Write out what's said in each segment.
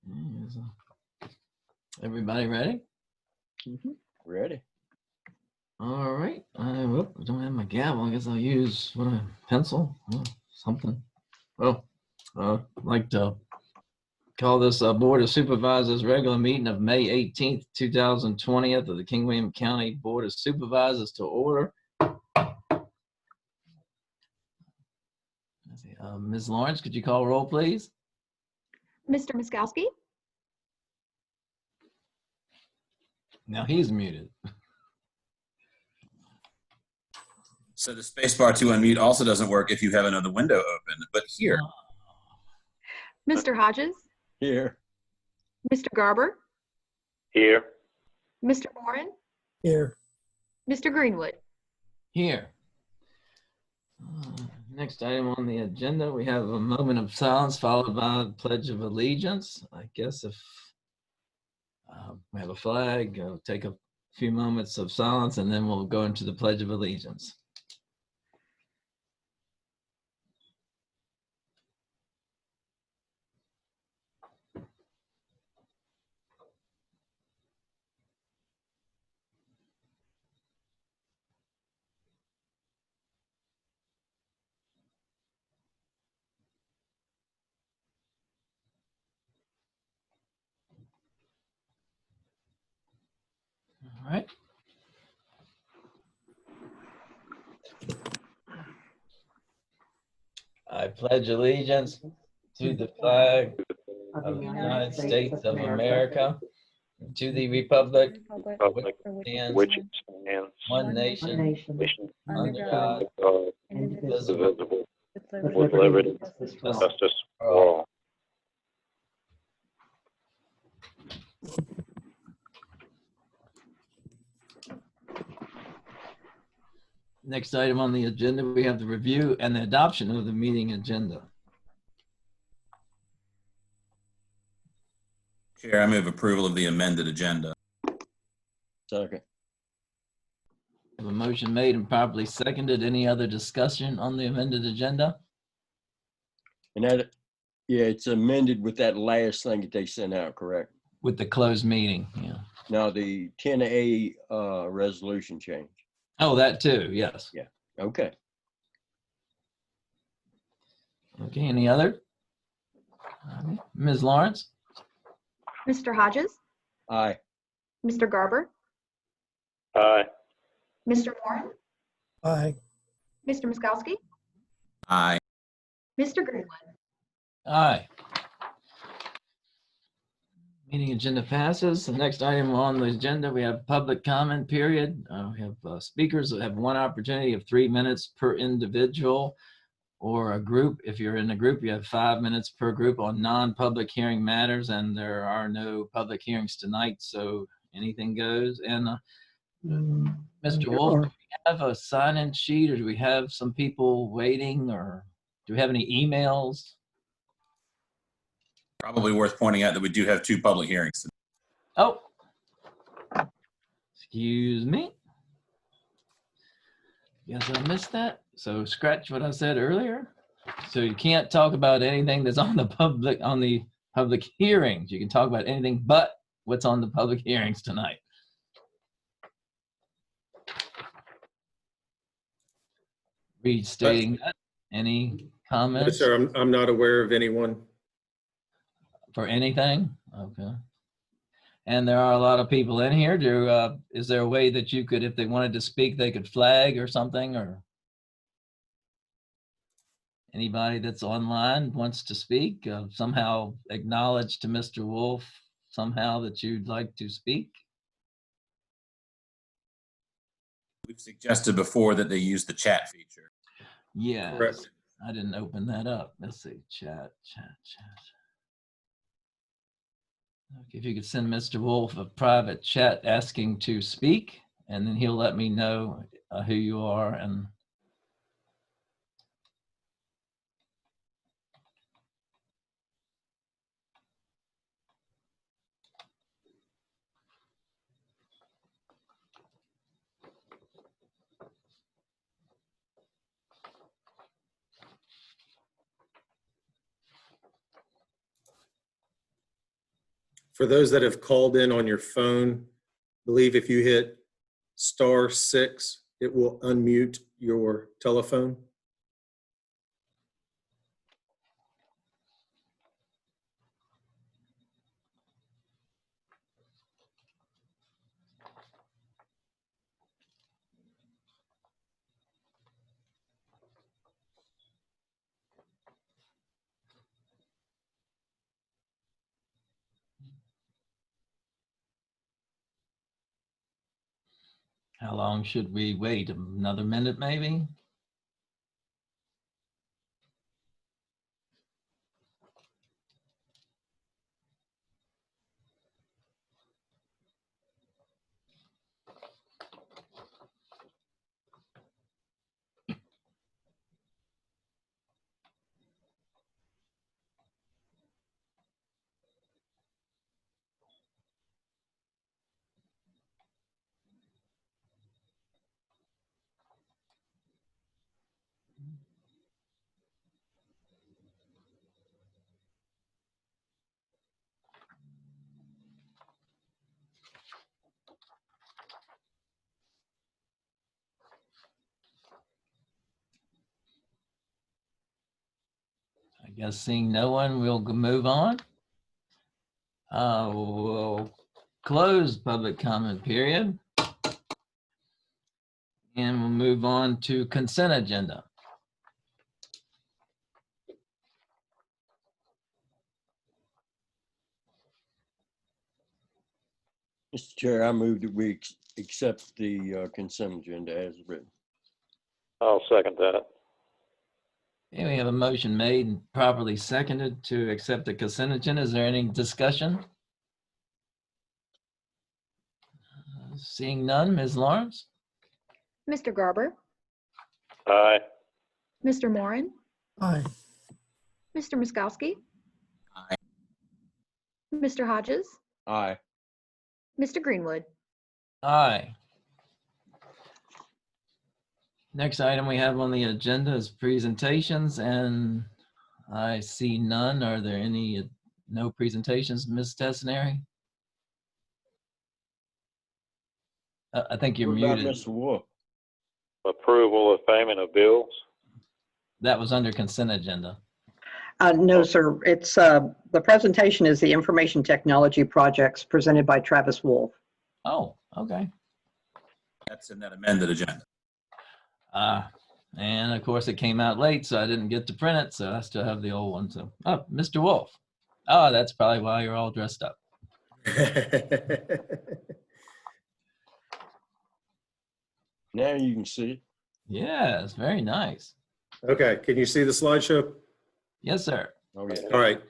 Yes. Everybody ready? Ready. All right. I don't have my gavel. I guess I'll use a pencil or something. Well, I'd like to call this Board of Supervisors regular meeting of May 18th, 2020 of the King William County Board of Supervisors to order. Ms. Lawrence, could you call roll, please? Mr. Miskowski, Now he's muted. So the spacebar to unmute also doesn't work if you have another window open, but here. Mr. Hodges, Here. Mr. Garber, Here. Mr. Moran, Here. Mr. Greenwood. Here. Next item on the agenda, we have a moment of silence followed by the Pledge of Allegiance. I guess if we have a flag, take a few moments of silence and then we'll go into the Pledge of Allegiance. All right. I pledge allegiance to the flag of the United States of America, and to the republic Public, stands which stands one nation, nation under God, God, indivisible, indivisible, with liberty and justice for all. Next item on the agenda, we have the review and the adoption of the meeting agenda. Chair, I move approval of the amended agenda. Second. We have a motion made and properly seconded. Any other discussion on the amended agenda? And that, yeah, it's amended with that last thing that they sent out, correct? With the closed meeting, yeah. Now the 10A resolution change. Oh, that too, yes. Okay. Okay, any other? Okay. Ms. Lawrence? Mr. Hodges, Aye. Mr. Garber, Aye. Mr. Moran, Aye. Mr. Miskowski, Aye. Mr. Greenwood. Aye. Meeting agenda passes. The next item on the agenda, we have public comment period. We have speakers that have one opportunity of 3 minutes per individual or a group. If you're in a group, you have 5 minutes per group on non-public hearing matters, and there are no public hearings tonight, so anything goes. And Mr. Wolf, do we have a sign-in sheet, or do we have some people waiting, or do we have any emails? Probably worth pointing out that we do have 2 public hearings today. Oh, excuse me. Guess I missed that. So scratch what I said earlier. So you can't talk about anything that's on the public hearings. You can talk about anything but what's on the public hearings tonight. Restating that. Any comments? Yes, sir. I'm not aware of anyone. For anything? Okay. And there are a lot of people in here. Is there a way that you could, if they wanted to speak, they could flag or something, or anybody that's online wants to speak, somehow acknowledge to Mr. Wolf somehow that you'd like to speak? We've suggested before that they use the chat feature. Yeah, Correct. I didn't open that up. Let's see, chat. Okay, if you could send Mr. Wolf a private chat asking to speak, and then he'll let me know who you are. And For those that have called in on your phone, I believe if you hit *6, it will unmute your telephone. How long should we wait? Another minute, maybe? I guess seeing no one, we'll move on. We'll close public comment period. And we'll move on to consent agenda. Mr. Chair, I move that we accept the consent agenda as written. I'll second that. Okay, we have a motion made and properly seconded to accept the consent agenda. Is there any discussion? Seeing none, Ms. Lawrence? Mr. Garber, Aye. Mr. Moran, Aye. Mr. Miskowski, Aye. Mr. Hodges, Aye. Mr. Greenwood. Aye. Next item we have on the agenda is presentations, and I see none. Are there any, no presentations, Ms. Tessenary? I think you're What about muted. Mr. Wolf? Approval of payment of bills. That was under consent agenda. No, sir. It's the presentation is the information technology projects presented by Travis Wolf. Oh, okay. That's in that amended agenda. And of course it came out late, so I didn't get to print it, so I still have the old one. So, oh, Mr. Wolf. Oh, that's probably why you're all dressed up. Now you can see it. Yeah, it's very nice. Okay, can you see the slideshow? Yes, sir. Oh, yeah. All right.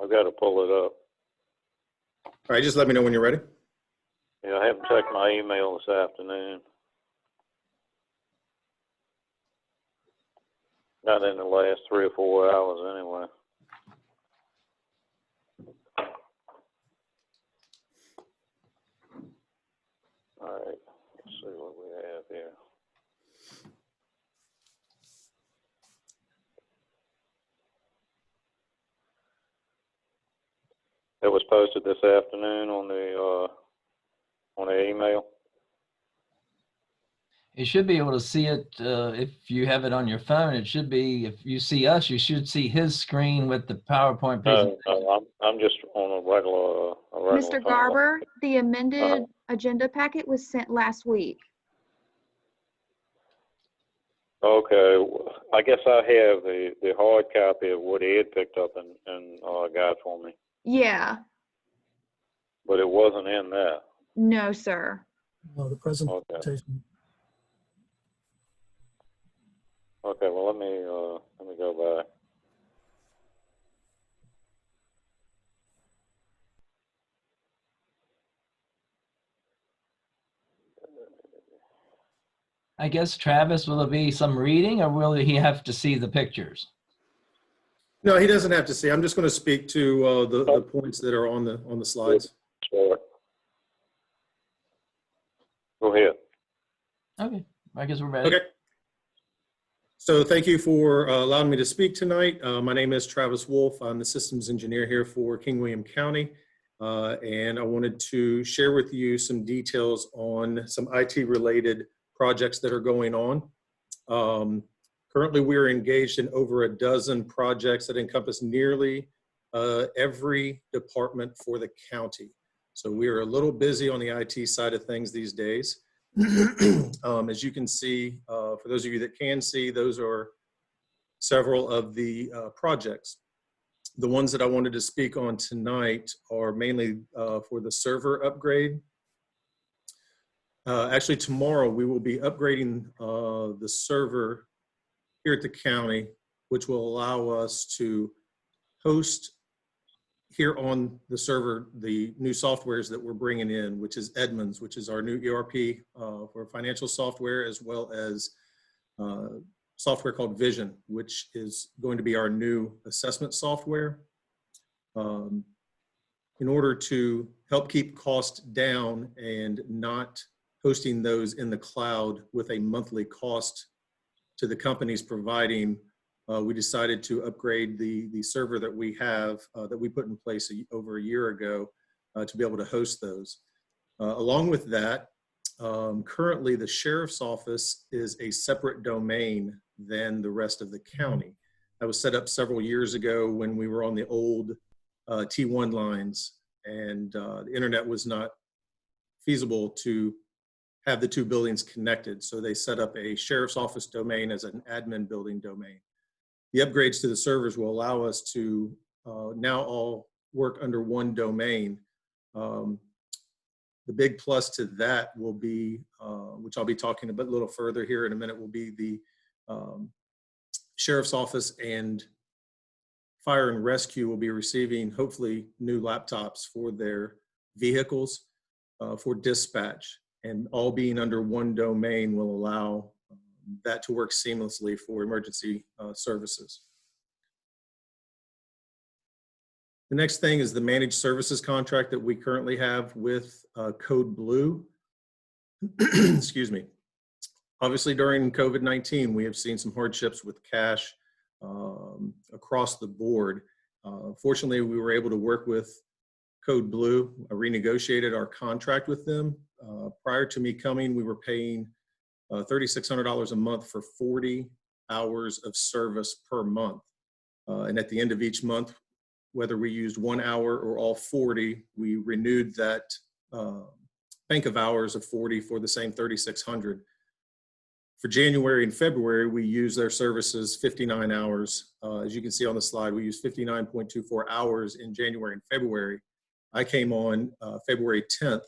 I've got to pull it up. All right, just let me know when you're ready. Yeah, I haven't checked my email this afternoon. Not in the last 3 or 4 hours anyway. All right, let's see what we have here. It was posted this afternoon on the email. You should be able to see it if you have it on your phone. It should be, if you see us, you should see his screen with the PowerPoint presentation. No, I'm just on a regular Mr. phone. Garber, the amended Uh-huh. agenda packet was sent last week. Okay, I guess I have the hard copy of what Ed picked up and got for me, Yeah, but it wasn't in that. no, sir. No, the presentation. Okay, well let me go back. I guess, Travis, will there be some reading or will he have to see the pictures? No, he doesn't have to see. I'm just going to speak to the points that are on the slides. Sure. Go ahead. Okay, I guess we're ready. Okay. So thank you for allowing me to speak tonight. My name is Travis Wolf. I'm the systems engineer here for King William County. and I wanted to share with you some details on some IT-related projects that are going on. Currently, we are engaged in over a dozen projects that encompass nearly every department for the county. So we are a little busy on the IT side of things these days. As you can see, for those of you that can see, those are several of the projects. The ones that I wanted to speak on tonight are mainly for the server upgrade. Actually, tomorrow we will be upgrading the server here at the county, which will allow us to host here on the server the new softwares that we're bringing in, which is Edmunds, which is our new ERP for financial software, as well as software called Vision, which is going to be our new assessment software. In order to help keep costs down and not hosting those in the cloud with a monthly cost to the companies providing, we decided to upgrade the server that we have, that we put in place over a year ago to be able to host those. Along with that, currently the sheriff's office is a separate domain than the rest of the county. That was set up several years ago when we were on the old T1 lines, and the internet was not feasible to have the two buildings connected. So they set up a sheriff's office domain as an admin building domain. The upgrades to the servers will allow us to now all work under one domain. The big plus to that will be, which I'll be talking a little further here in a minute, will be the sheriff's office and fire and rescue will be receiving hopefully new laptops for their vehicles for dispatch, and all being under one domain will allow that to work seamlessly for emergency services. The next thing is the managed services contract that we currently have with Code Blue. Excuse me. Obviously, during COVID-19, we have seen some hardships with cash across the board. Fortunately, we were able to work with Code Blue. I renegotiated our contract with them. Prior to me coming, we were paying $3,600 a month for 40 hours of service per month. And at the end of each month, whether we used 1 hour or all 40, we renewed that bank of hours of 40 for the same $3,600. For January and February, we used their services 59 hours. As you can see on the slide, we used 59.24 hours in January and February. I came on February 10th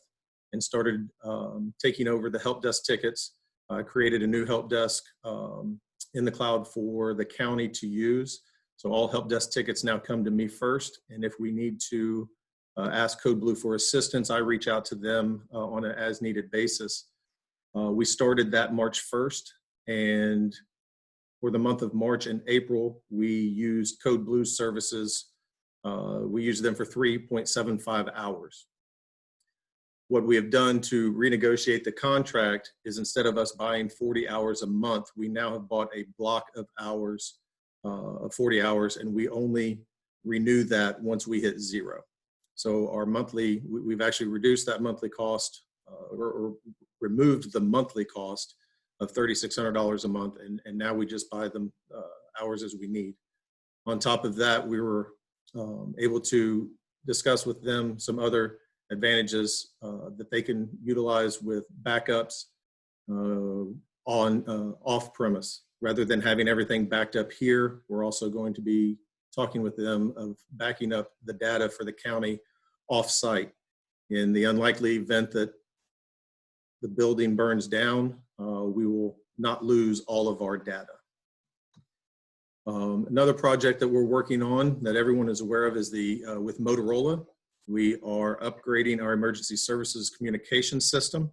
and started taking over the help desk tickets. I created a new help desk in the cloud for the county to use. So all help desk tickets now come to me first. And if we need to ask Code Blue for assistance, I reach out to them on an as needed basis. We started that March 1st, and for the month of March and April, we used Code Blue's services. We used them for 3.75 hours. What we have done to renegotiate the contract is, instead of us buying 40 hours a month, we now have bought a block of hours, of 40 hours, and we only renew that once we hit zero. So our monthly, we've actually reduced that monthly cost, or removed the monthly cost of $3,600 a month, and now we just buy them hours as we need. On top of that, we were able to discuss with them some other advantages that they can utilize with backups on off-premise. Rather than having everything backed up here, we're also going to be talking with them of backing up the data for the county off-site. In the unlikely event that the building burns down, we will not lose all of our data. Another project that we're working on that everyone is aware of is with Motorola. We are upgrading our emergency services communication system.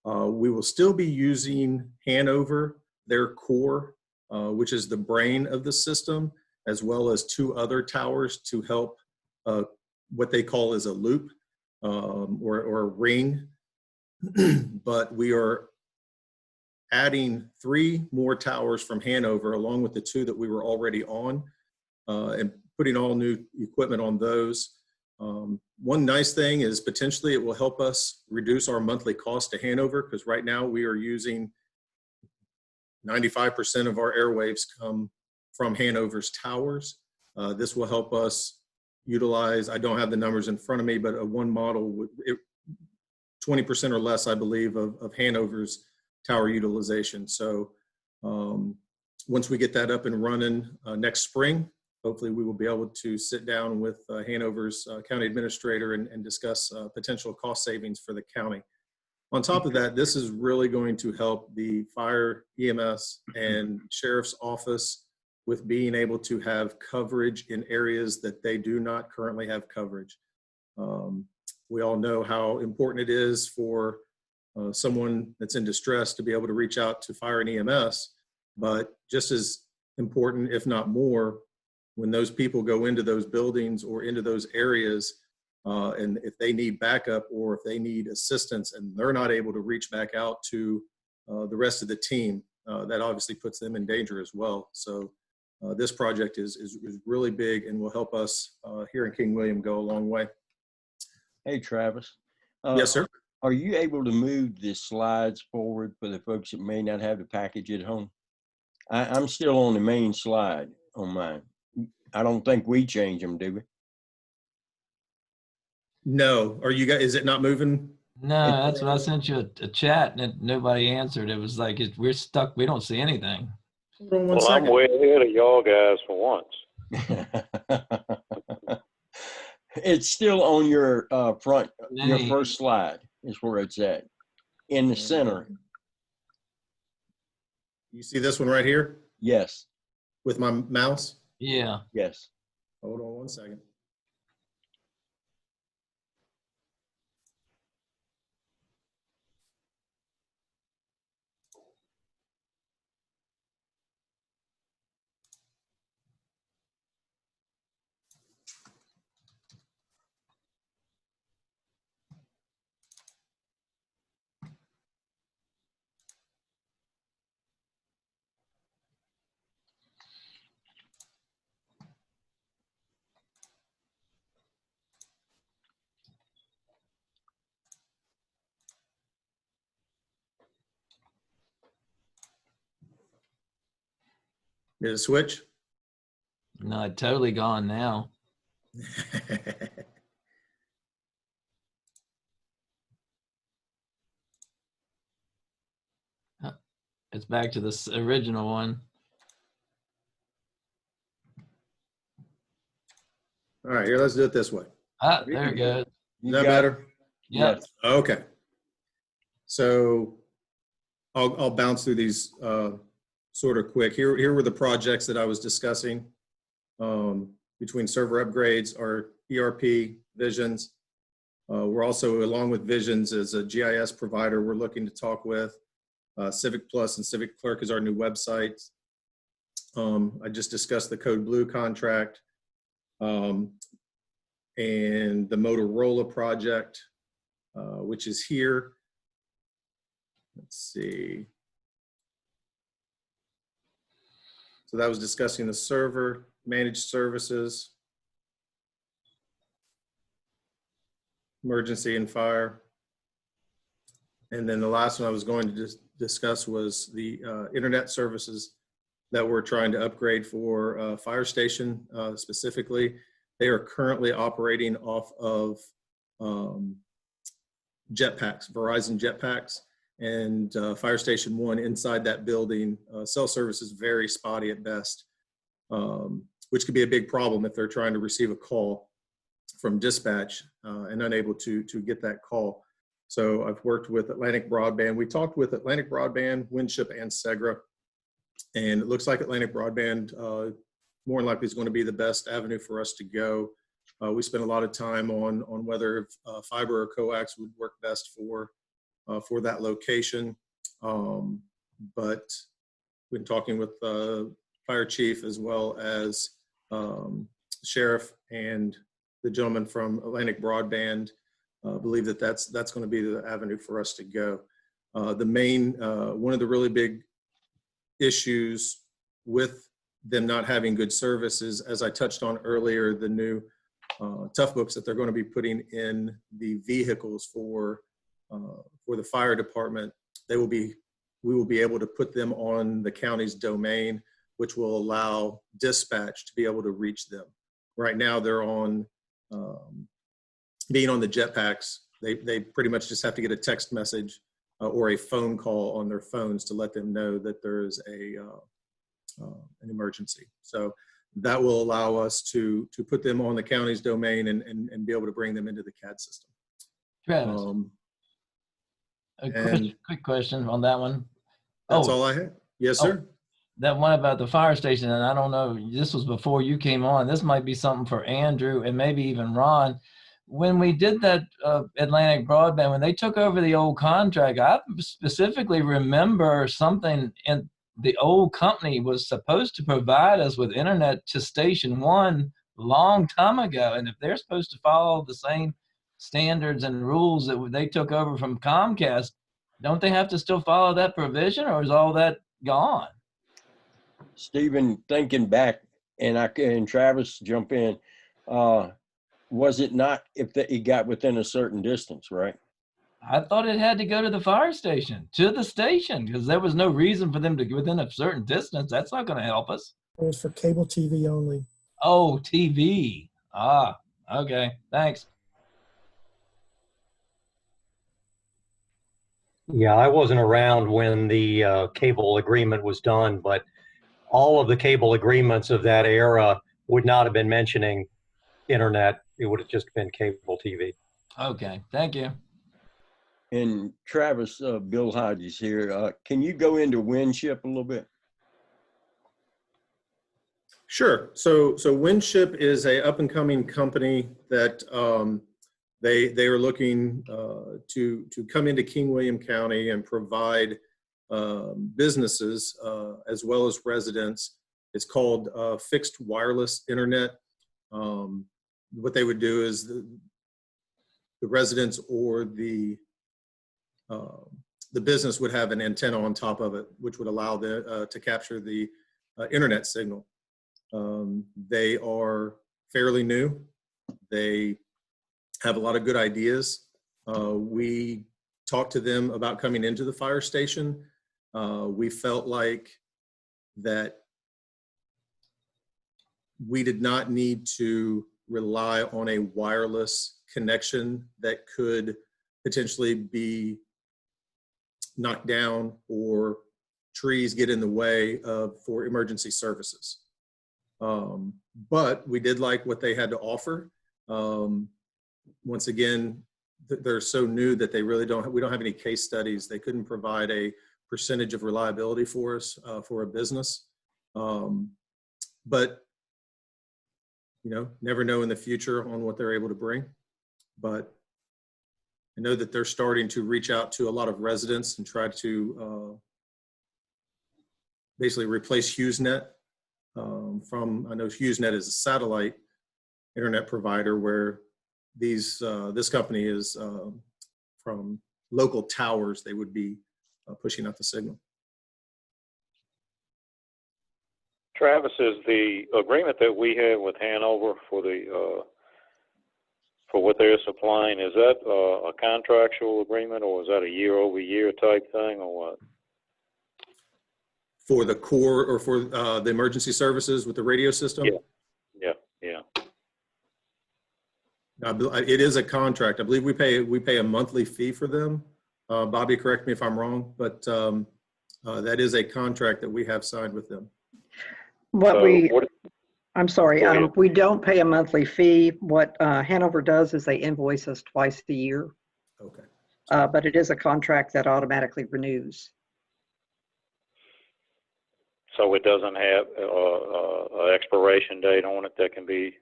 We will still be using Hanover, their core, which is the brain of the system, as well as 2 other towers to help what they call as a loop or a ring. But we are adding 3 more towers from Hanover, along with the 2 that we were already on, and putting all new equipment on those. One nice thing is potentially it will help us reduce our monthly cost to Hanover, because right now we are using 95% of our airwaves come from Hanover's towers. This will help us utilize, I don't have the numbers in front of me, but a one model, 20% or less, I believe, of Hanover's tower utilization. So once we get that up and running next spring, hopefully we will be able to sit down with Hanover's county administrator and discuss potential cost savings for the county. On top of that, this is really going to help the fire, EMS, and sheriff's office with being able to have coverage in areas that they do not currently have coverage. We all know how important it is for someone that's in distress to be able to reach out to fire and EMS, but just as important, if not more, when those people go into those buildings or into those areas, and if they need backup or if they need assistance and they're not able to reach back out to the rest of the team, that obviously puts them in danger as well. So this project is really big and will help us here in King William go a long way. Hey, Travis. Yes, sir. Are you able to move the slides forward for the folks that may not have the package at home? I'm still on the main slide on mine. I don't think we change them, do we? No, are you guys, is it not moving? No, that's what I sent you a chat and nobody answered. It was like, we're stuck. We don't see anything. Hold on one Well, I'm second. way ahead of y'all guys for once. It's still on your front, your Name. first slide is where it's at, in the center. You see this one right here Yes, with my mouse? Yeah. yes. Hold on one second. Did it switch? No, it's totally gone now. It's back to this original one. All right, here, let's do it this way. Ah, there it goes. Is You that got it? better? Yep. Yes. Okay. So I'll bounce through these sort of quick. Here were the projects that I was discussing between server upgrades, our ERP, Visions. We're also, along with Visions, as a GIS provider, we're looking to talk with. Civic Plus and Civic Clerk is our new website. I just discussed the Code Blue contract and the Motorola project, which is here. Let's see. So that was discussing the server, managed services, emergency and fire. And then the last one I was going to discuss was the internet services that we're trying to upgrade for fire station specifically. They are currently operating off of jetpacks, Verizon jetpacks, and Fire Station 1 inside that building. Cell service is very spotty at best, which could be a big problem if they're trying to receive a call from dispatch and unable to get that call. So I've worked with Atlantic Broadband. We talked with Atlantic Broadband, Winship, and Segra, and it looks like Atlantic Broadband more than likely is going to be the best avenue for us to go. We spent a lot of time on whether fiber or coax would work best for that location. But we've been talking with fire chief as well as sheriff and the gentleman from Atlantic Broadband. Believe that that's going to be the avenue for us to go. The main, one of the really big issues with them not having good services, as I touched on earlier, the new tough books that they're going to be putting in the vehicles for the fire department. We will be able to put them on the county's domain, which will allow dispatch to be able to reach them. Right now, they're on being on the jetpacks. They pretty much just have to get a text message or a phone call on their phones to let them know that there is an emergency. So that will allow us to put them on the county's domain and be able to bring them into the CAD system. Travis, quick question on that one. That's all I had. Yes, sir. That one about the fire station, and I don't know, this was before you came on. This might be something for Andrew and maybe even Ron. When we did that Atlantic Broadband, when they took over the old contract, I specifically remember something in the old company was supposed to provide us with internet to station one long time ago. And if they're supposed to follow the same standards and rules that they took over from Comcast, don't they have to still follow that provision, or is all that gone? Stephen, thinking back, and Travis jump in, was it not if it got within a certain distance, right? I thought it had to go to the fire station, because there was no reason for them to go within a certain distance. That's not going to help us. It was for cable TV only. Oh, TV. Ah, okay. Thanks. Yeah, I wasn't around when the cable agreement was done, but all of the cable agreements of that era would not have been mentioning internet. It would have just been cable TV. Okay, thank you. And Travis, Bill Hodges here. Can you go into Windship a little bit? Sure. So Windship is a up and coming company that they are looking to come into King William County and provide businesses as well as residents. It's called fixed wireless internet. What they would do is the residents or the business would have an antenna on top of it, which would allow them to capture the internet signal. They are fairly new. They have a lot of good ideas. We talked to them about coming into the fire station. We felt like that we did not need to rely on a wireless connection that could potentially be knocked down or trees get in the way for emergency services. But we did like what they had to offer. Once again, they're so new that we don't have any case studies. They couldn't provide a percentage of reliability for us for a business. But never know in the future on what they're able to bring. But I know that they're starting to reach out to a lot of residents and try to basically replace HughesNet. I know HughesNet is a satellite internet provider where this company is from local towers. They would be pushing out the signal. Travis, is the agreement that we have with Hanover for what they're supplying, is that a contractual agreement, or is that a year-over-year type thing, or what? For the core or for the emergency services with the radio system? Yeah. It is a contract. I believe we pay a monthly fee for them. Bobby, correct me if I'm wrong, but that is a contract that we have signed with them. I'm sorry, we don't pay a monthly fee. What Hanover does is they invoice us twice a year. Okay. But it is a contract that automatically renews. So it doesn't have an expiration date on it that can be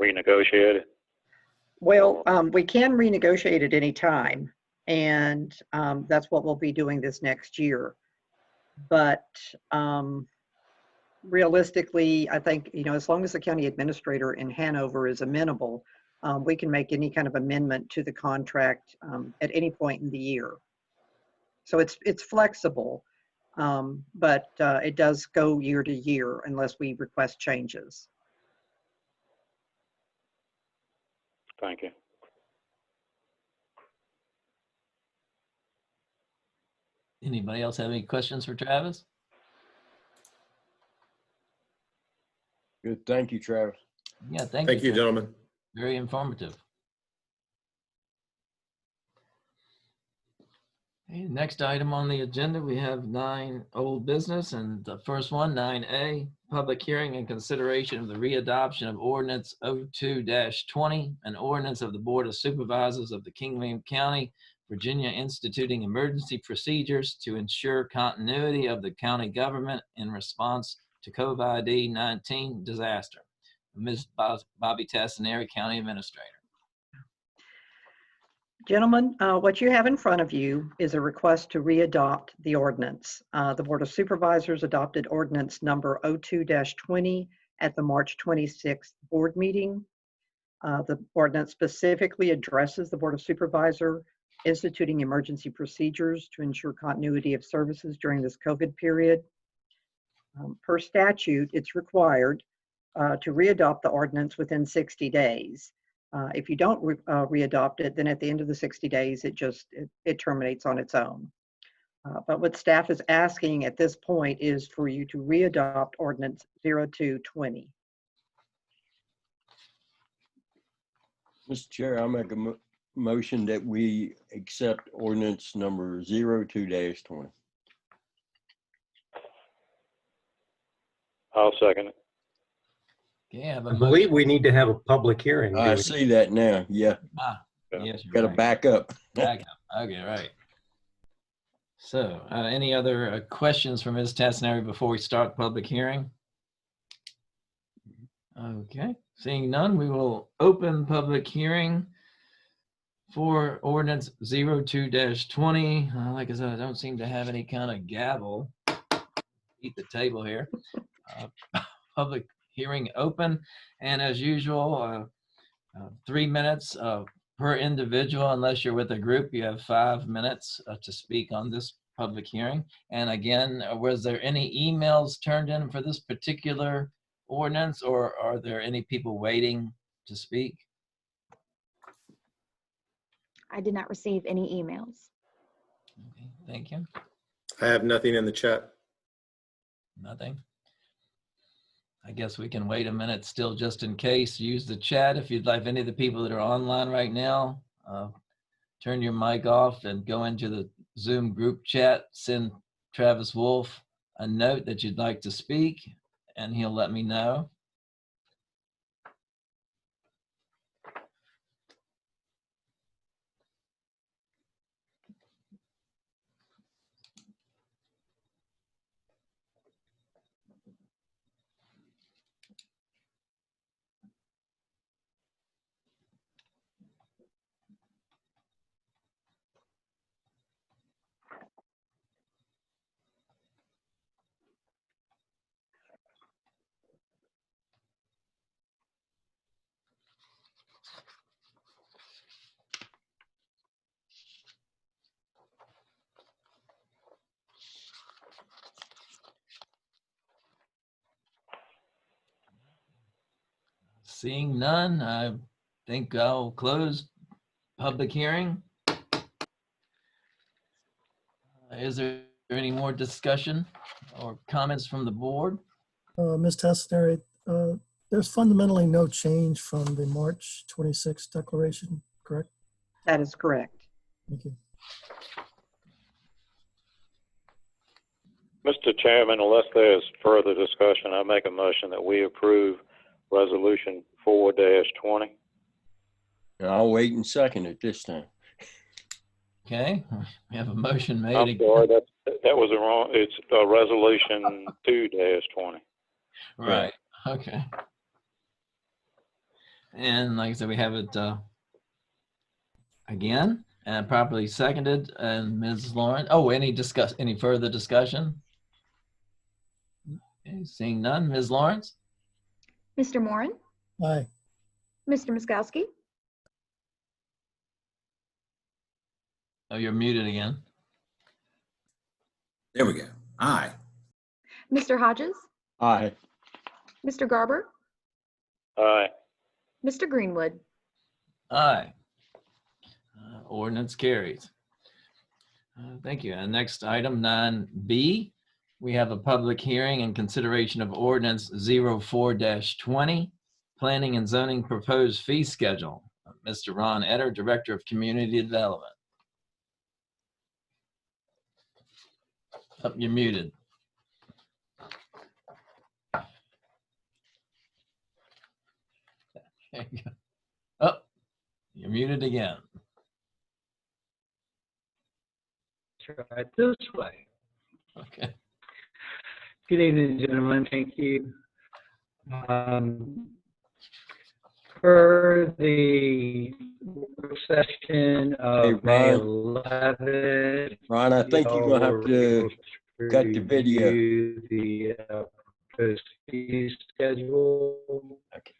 renegotiated? Well, we can renegotiate at any time, and that's what we'll be doing this next year. But realistically, I think, as long as the county administrator in Hanover is amenable, we can make any kind of amendment to the contract at any point in the year. So it's flexible, but it does go year to year unless we request changes. Thank you. Anybody else have any questions for Travis? Good. Thank you, Travis. Yeah, thank Thank you, you. gentlemen. Very informative. Okay, next item on the agenda, we have 9 old business, and the first one, 9A, public hearing and consideration of the readoption of ordinance 02-20, an ordinance of the Board of Supervisors of the King William County, Virginia, instituting emergency procedures to ensure continuity of the county government in response to COVID-19 disaster. Ms. Bobby Tassinari, County Administrator. Gentlemen, what you have in front of you is a request to readopt the ordinance. The Board of Supervisors adopted ordinance number 02-20 at the March 26th board meeting. The ordinance specifically addresses the Board of Supervisors instituting emergency procedures to ensure continuity of services during this COVID period. Per statute, it's required to readopt the ordinance within 60 days. If you don't readopt it, then at the end of the 60 days, it terminates on its own. But what staff is asking at this point is for you to readopt ordinance 02-20. Mr. Chair, I'll make a motion that we accept ordinance number 02-20. I'll second it. Okay, I have a I believe motion. we need to have a public hearing. I do we? see that now. Yeah, Yes, you're got to right. back up. Back up. Okay, right. So, any other questions for Ms. Tassinari before we start public hearing? Okay, seeing none, we will open public hearing for ordinance 02-20. Like I said, I don't seem to have any kind of gavel. Eat the table here. Public hearing open, and as usual, 3 minutes per individual. Unless you're with a group, you have 5 minutes to speak on this public hearing. And again, was there any emails turned in for this particular ordinance, or are there any people waiting to speak? I did not receive any emails. Okay, thank you. I have nothing in the chat. Nothing. I guess we can wait a minute still just in case. Use the chat if you'd like. Any of the people that are online right now, turn your mic off and go into the Zoom group chat. Send Travis Wolf a note that you'd like to speak, and he'll let me know. Seeing none, I think I'll close public hearing. Is there any more discussion or comments from the board? Ms. Tassinari, there's fundamentally no change from the March 26th declaration, correct? That is correct. Thank you. Mr. Chairman, unless there's further discussion, I make a motion that we approve resolution 4-20. I'll wait and second it this time. Okay, we have a motion made. I'm sorry, that was a wrong, it's resolution 2-20. Right, okay. And like I said, we have it again, and properly seconded, and Ms. Lawrence, any further discussion? Okay, seeing none, Ms. Lawrence? Mr. Moran, Aye. Mr. Miskowski, Oh, you're muted again. There we go. Aye. Mr. Hodges, Aye. Mr. Garber, Aye. Mr. Greenwood. Aye. Ordinance carries. Thank you. And next item 9B, we have a public hearing and consideration of ordinance 04-20, planning and zoning proposed fee schedule. Mr. Ron Etter, Director of Community Development. Oh, you're muted. There you go. Oh, you're muted again. Try it this way. Okay. Good evening, gentlemen. Thank you. Per the work session of May Ron. 11th, Ron, I think you're gonna have to cut the video. review the proposed fee schedule. Okay.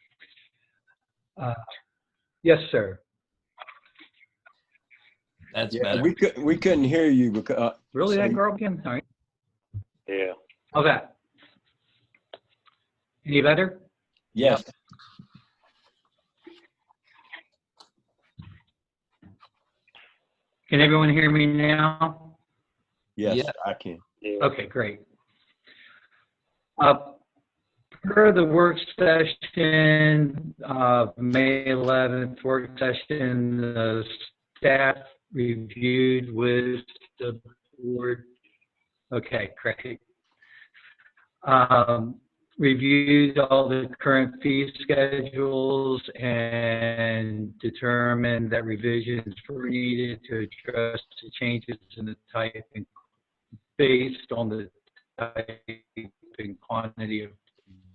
Yes, sir. That's Yeah, better. we couldn't hear you because Really, so- that girl again? All right. Yeah. Okay. Any better? yes. Can everyone hear me now? Yes, Yeah. I can. Yeah. Okay, great. Per the work session, May 11th work session, the staff reviewed with the board. Okay, great. Reviewed all the current fee schedules and determined that revisions were needed to address the changes in the type and based on the type and quantity of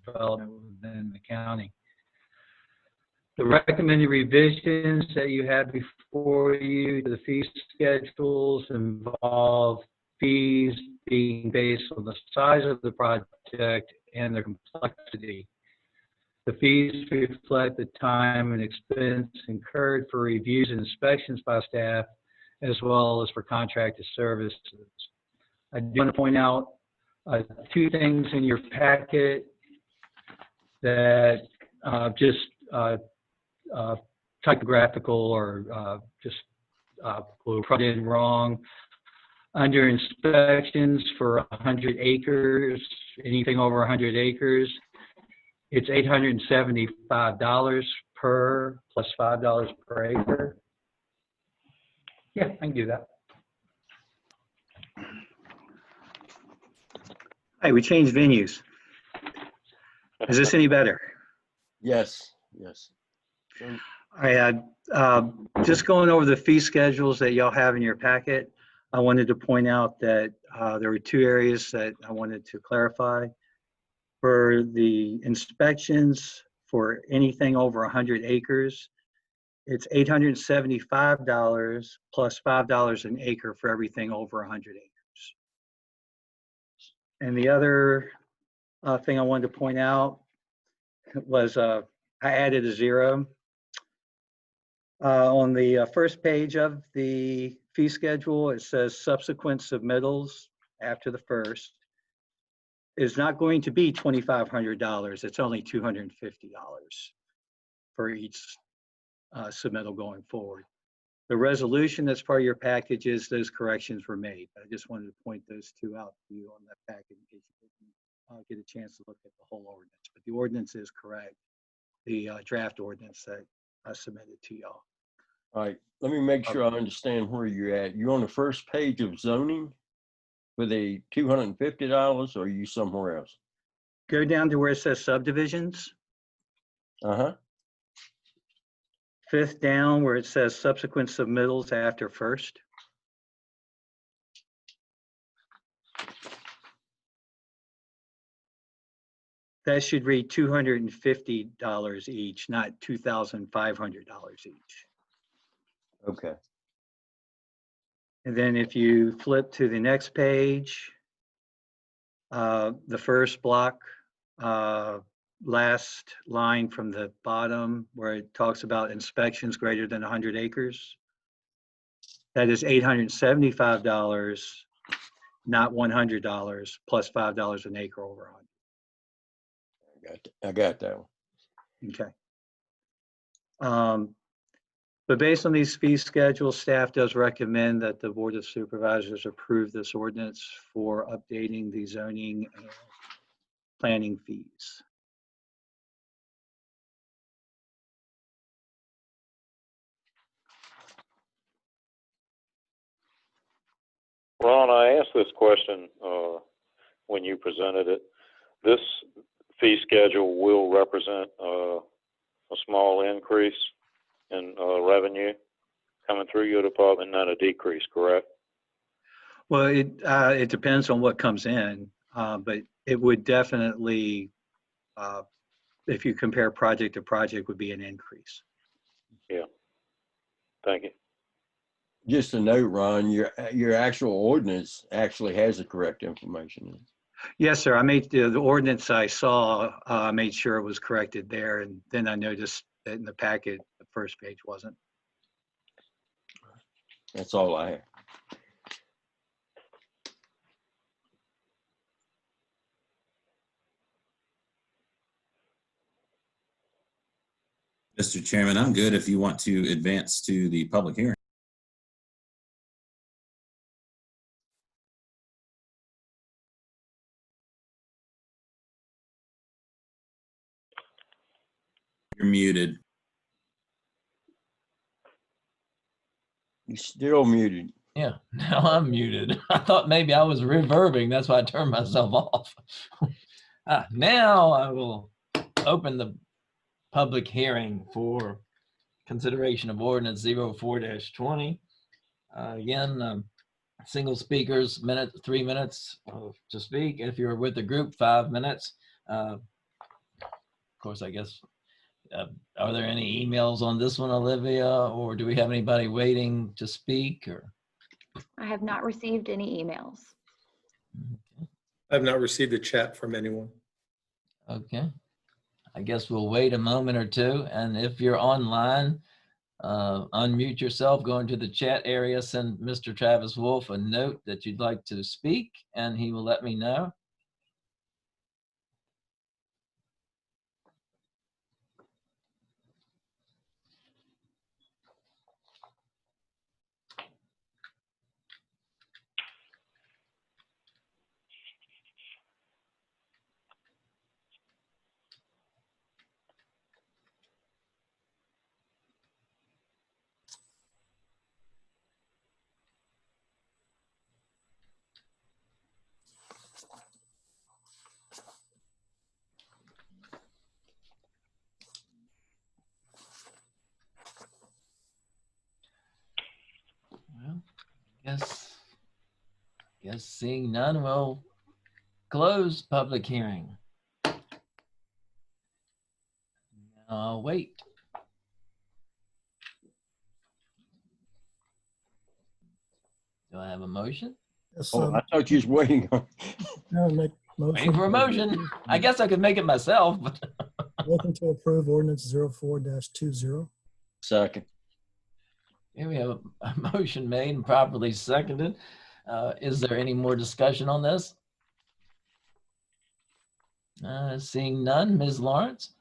development within the county. The recommended revisions that you have before you to the fee schedules involve fees being based on the size of the project and the complexity. The fees reflect the time and expense incurred for reviews and inspections by staff, as well as for contracted services. I do want to point out two things in your packet that just typographical or just were put in wrong. Under inspections for 100 acres, anything over 100 acres, it's $875 per plus $5 per acre. Yeah, I can do that. Hey, we changed venues. Is this any better? Yes, yes. So, I had just going over the fee schedules that y'all have in your packet. I wanted to point out that there were two areas that I wanted to clarify. For the inspections for anything over 100 acres, it's $875 plus $5 an acre for everything over 100 acres. And the other thing I wanted to point out was I added a zero. On the first page of the fee schedule, it says subsequent submittals after the first is not going to be $2,500. It's only $250 for each submittal going forward. The resolution that's part of your package is those corrections were made. I just wanted to point those two out to you on that package in case you didn't get a chance to look at the whole ordinance. But the ordinance is correct, the draft ordinance that I submitted to y'all. all right, let me make sure I understand where you're at. You're on the first page of zoning with a $250, or are you somewhere else? Go down to where it says subdivisions. Uh-huh. Fifth down where it says subsequent submittals after first. That should read $250 each, not $2,500 each. Okay. And then if you flip to the next page, the first block, last line from the bottom where it talks about inspections greater than 100 acres. That is $875, not $100 plus $5 an acre over 100. I got that one. Okay. But based on these fee schedules, staff does recommend that the Board of Supervisors approve this ordinance for updating the zoning and planning fees. Ron, I asked this question when you presented it. This fee schedule will represent a small increase in revenue coming through your department, not a decrease, correct? Well, it depends on what comes in, but it would definitely, if you compare project to project, would be an increase. Yeah. Thank you. Just a note, Ron, your actual ordinance actually has the correct information in it. Yes, sir. I made the ordinance I saw, I made sure it was corrected there. And then I noticed that in the packet, the first page wasn't. That's all I have. Mr. Chairman, I'm good if you want to advance to the public hearing. You're muted. You're still muted. Yeah, now I'm muted. I thought maybe I was reverbing. That's why I turned myself off. Now I will open the public hearing for consideration of ordinance 04-20. Again, single speakers, 3 minutes to speak. If you're with a group, 5 minutes. Of course, I guess, are there any emails on this one, Olivia, or do we have anybody waiting to speak? Or I have not received any emails. I've not received a chat from anyone. Okay, I guess we'll wait a moment or two, and if you're online, unmute yourself, go into the chat area, send Mr. Travis Wolf a note that you'd like to speak, and he will let me know. Well, guess seeing none, we'll close public hearing. I'll wait. Do I have a motion? Yes, Oh, I thought you was waiting on. I'll make motion. Waiting for a motion. I guess I could make it myself, but Motion to approve ordinance 04-20. Second. here we have a motion made and properly seconded. Is there any more discussion on this? Seeing none, Ms. Lawrence?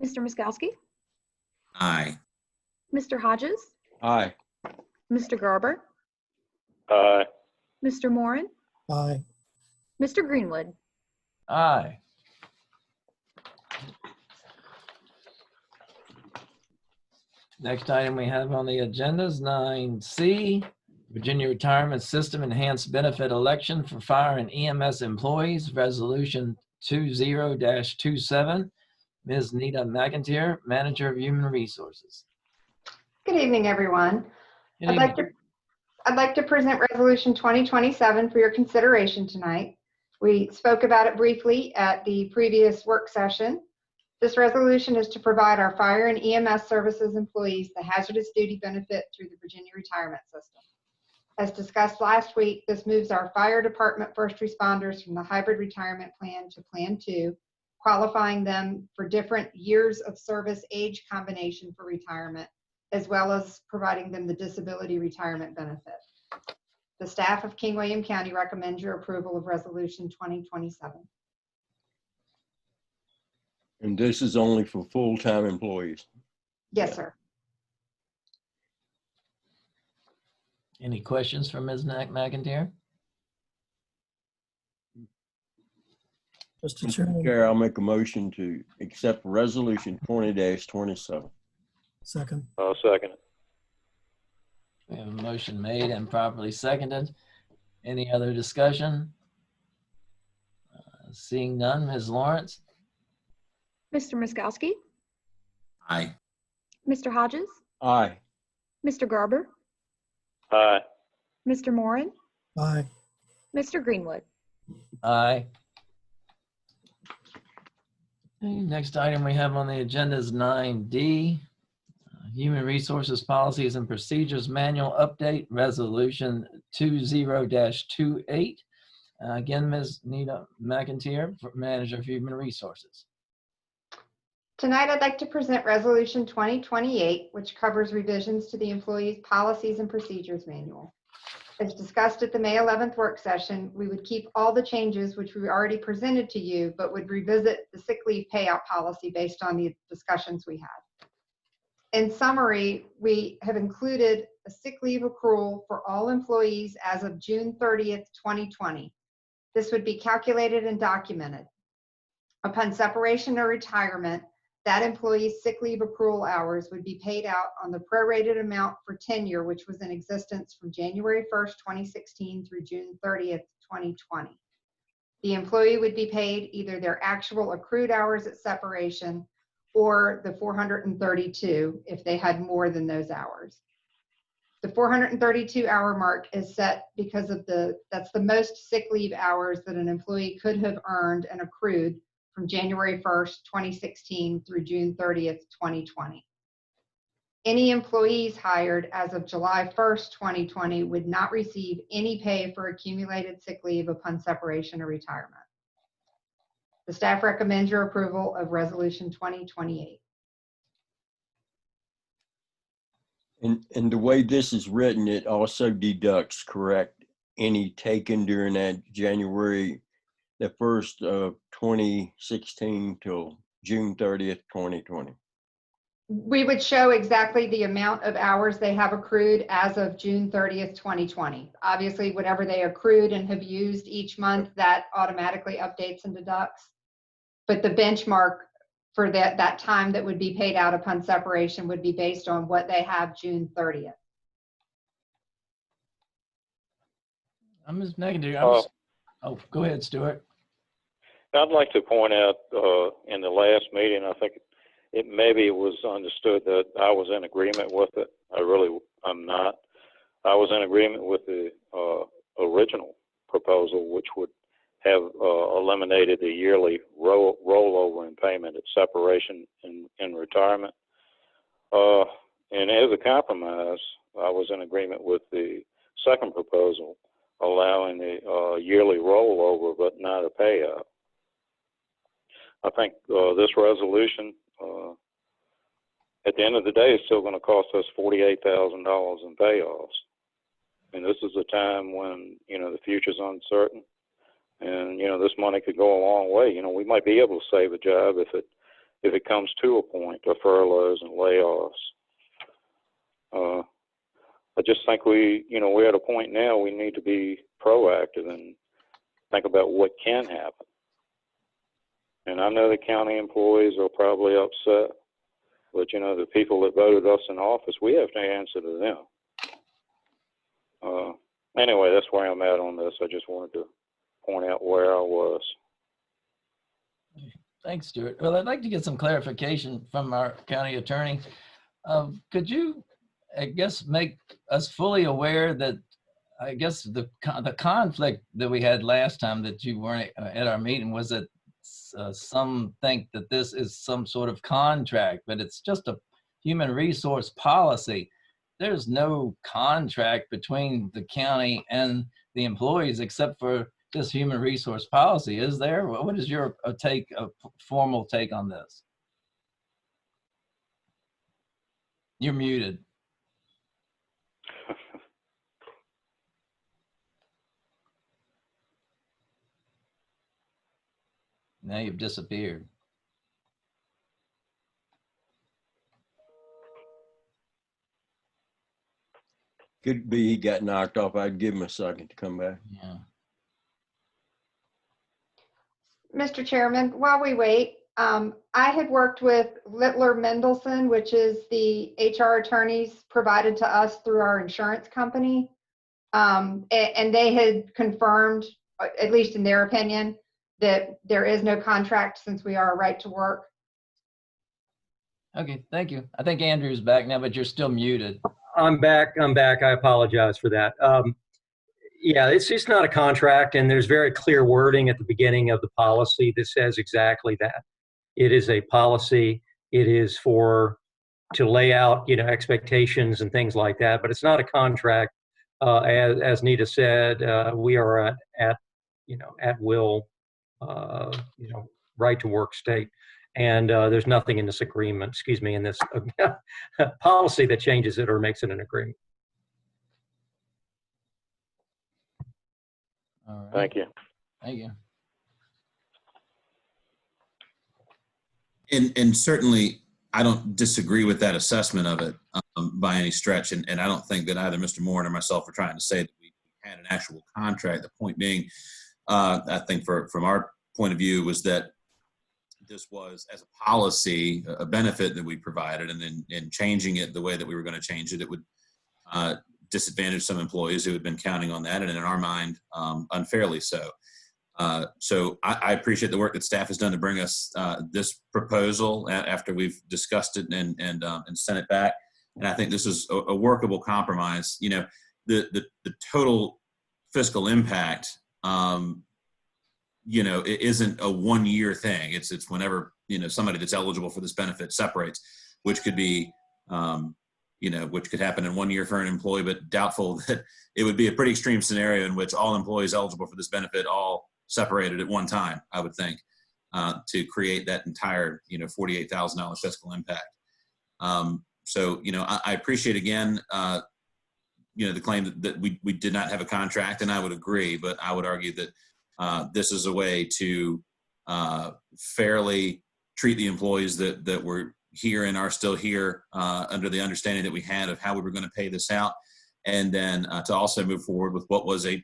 Mr. Miskowski, Aye. Mr. Hodges, Aye. Mr. Garber, Aye. Mr. Moran, Aye. Mr. Greenwood. Aye. Next item we have on the agenda is 9C, Virginia Retirement System Enhanced Benefit Election for Fire and EMS Employees, Resolution 20-27. Ms. Nita McIntyre, Manager of Human Resources. Good evening, everyone. Good I'd like to present Resolution 2027 for your consideration tonight. We spoke about it briefly at the previous work session. This resolution is to provide our fire and EMS services employees the hazardous duty benefit through the Virginia Retirement System. As discussed last week, this moves our fire department first responders from the hybrid retirement plan to Plan 2, qualifying them for different years of service age combination for retirement, as well as providing them the disability retirement benefit. The staff of King William County recommends your approval of Resolution 2027. And this is only for full-time employees. Yes, sir. Any questions for Ms. McIntyre? Mr. Mr. Chairman, Chair, I'll make a motion to accept resolution 20-27. second. I'll second it. We have a motion made and properly seconded. Any other discussion? Seeing none, Ms. Lawrence? Mr. Miskowski, Aye. Mr. Hodges, Aye. Mr. Garber, Aye. Mr. Moran, Aye. Mr. Greenwood. Aye. Okay, next item we have on the agenda is 9D, Human Resources Policies and Procedures Manual Update, Resolution 20-28. Again, Ms. Nita McIntyre, Manager of Human Resources. Tonight, I'd like to present Resolution 2028, which covers revisions to the Employees' Policies and Procedures Manual. As discussed at the May 11th work session, we would keep all the changes which we already presented to you, but would revisit the sick leave payout policy based on the discussions we had. In summary, we have included a sick leave accrual for all employees as of June 30th, 2020. This would be calculated and documented. Upon separation or retirement, that employee's sick leave accrual hours would be paid out on the prorated amount for tenure, which was in existence from January 1st, 2016 through June 30th, 2020. The employee would be paid either their actual accrued hours at separation or the 432 if they had more than those hours. The 432-hour mark is set because of that's the most sick leave hours that an employee could have earned and accrued from January 1st, 2016 through June 30th, 2020. Any employees hired as of July 1st, 2020 would not receive any pay for accumulated sick leave upon separation or retirement. The staff recommends your approval of Resolution 2028. And the way this is written, it also deducts, correct, any taken during that January the 1st of 2016 till June 30th, 2020. We would show exactly the amount of hours they have accrued as of June 30th, 2020. Obviously, whatever they accrued and have used each month, that automatically updates and deducts. But the benchmark for that time that would be paid out upon separation would be based on what they have June 30th. Ms. McIntyre, oh, go ahead, Stuart. I'd like to point out in the last meeting, I think maybe it was understood that I was in agreement with it. I'm not. I was in agreement with the original proposal, which would have eliminated the yearly rollover in payment at separation and retirement. And as a compromise, I was in agreement with the second proposal, allowing the yearly rollover but not a payout. I think this resolution, at the end of the day, is still going to cost us $48,000 in payoffs. And this is a time when, the future's uncertain. And, this money could go a long way. We might be able to save a job if it comes to a point of furloughs and layoffs. I just think we're at a point now we need to be proactive and think about what can happen. And I know the county employees are probably upset, but the people that voted us in office, we have to answer to them. Anyway, that's where I'm at on this. I just wanted to point out where I was. Thanks, Stuart. Well, I'd like to get some clarification from our county attorney. Could you, I guess, make us fully aware that, I guess, the conflict that we had last time that you weren't at our meeting was that some think that this is some sort of contract, but it's just a human resource policy. There's no contract between the county and the employees except for this human resource policy, is there? What is your formal take on this? You're muted. Now you've disappeared. Could be he got knocked off. I'd give him a second to come back. Yeah. Mr. Chairman, while we wait, I had worked with Littler Mendelson, which is the HR attorneys provided to us through our insurance company. And they had confirmed, at least in their opinion, that there is no contract since we are a right to work. Okay, thank you. I think Andrew's back now, but you're still muted. I'm back. I apologize for that. Yeah, it's just not a contract, and there's very clear wording at the beginning of the policy that says exactly that. It is a policy. It is to lay out, expectations and things like that, but it's not a contract. As Nita said, we are at will, right to work state. And there's nothing in this agreement, in this policy that changes it or makes it an agreement. All right. Thank you. Thank you. And certainly, I don't disagree with that assessment of it by any stretch. And I don't think that either Mr. Moore or myself are trying to say that we had an actual contract. The point being, I think from our point of view was that this was, as a policy, a benefit that we provided, and then in changing it the way that we were going to change it, it would disadvantage some employees who had been counting on that, and in our mind, unfairly so. So I appreciate the work that staff has done to bring us this proposal after we've discussed it and sent it back. And I think this is a workable compromise. The total fiscal impact, it isn't a 1 year thing. It's whenever, somebody that's eligible for this benefit separates, which could be, which could happen in 1 year for an employee, but doubtful that it would be a pretty extreme scenario in which all employees eligible for this benefit all separated at one time, I would think, to create that entire, $48,000 fiscal impact. So, I appreciate again, the claim that we did not have a contract, and I would agree, but I would argue that this is a way to fairly treat the employees that were here and are still here under the understanding that we had of how we were going to pay this out, and then to also move forward with what was a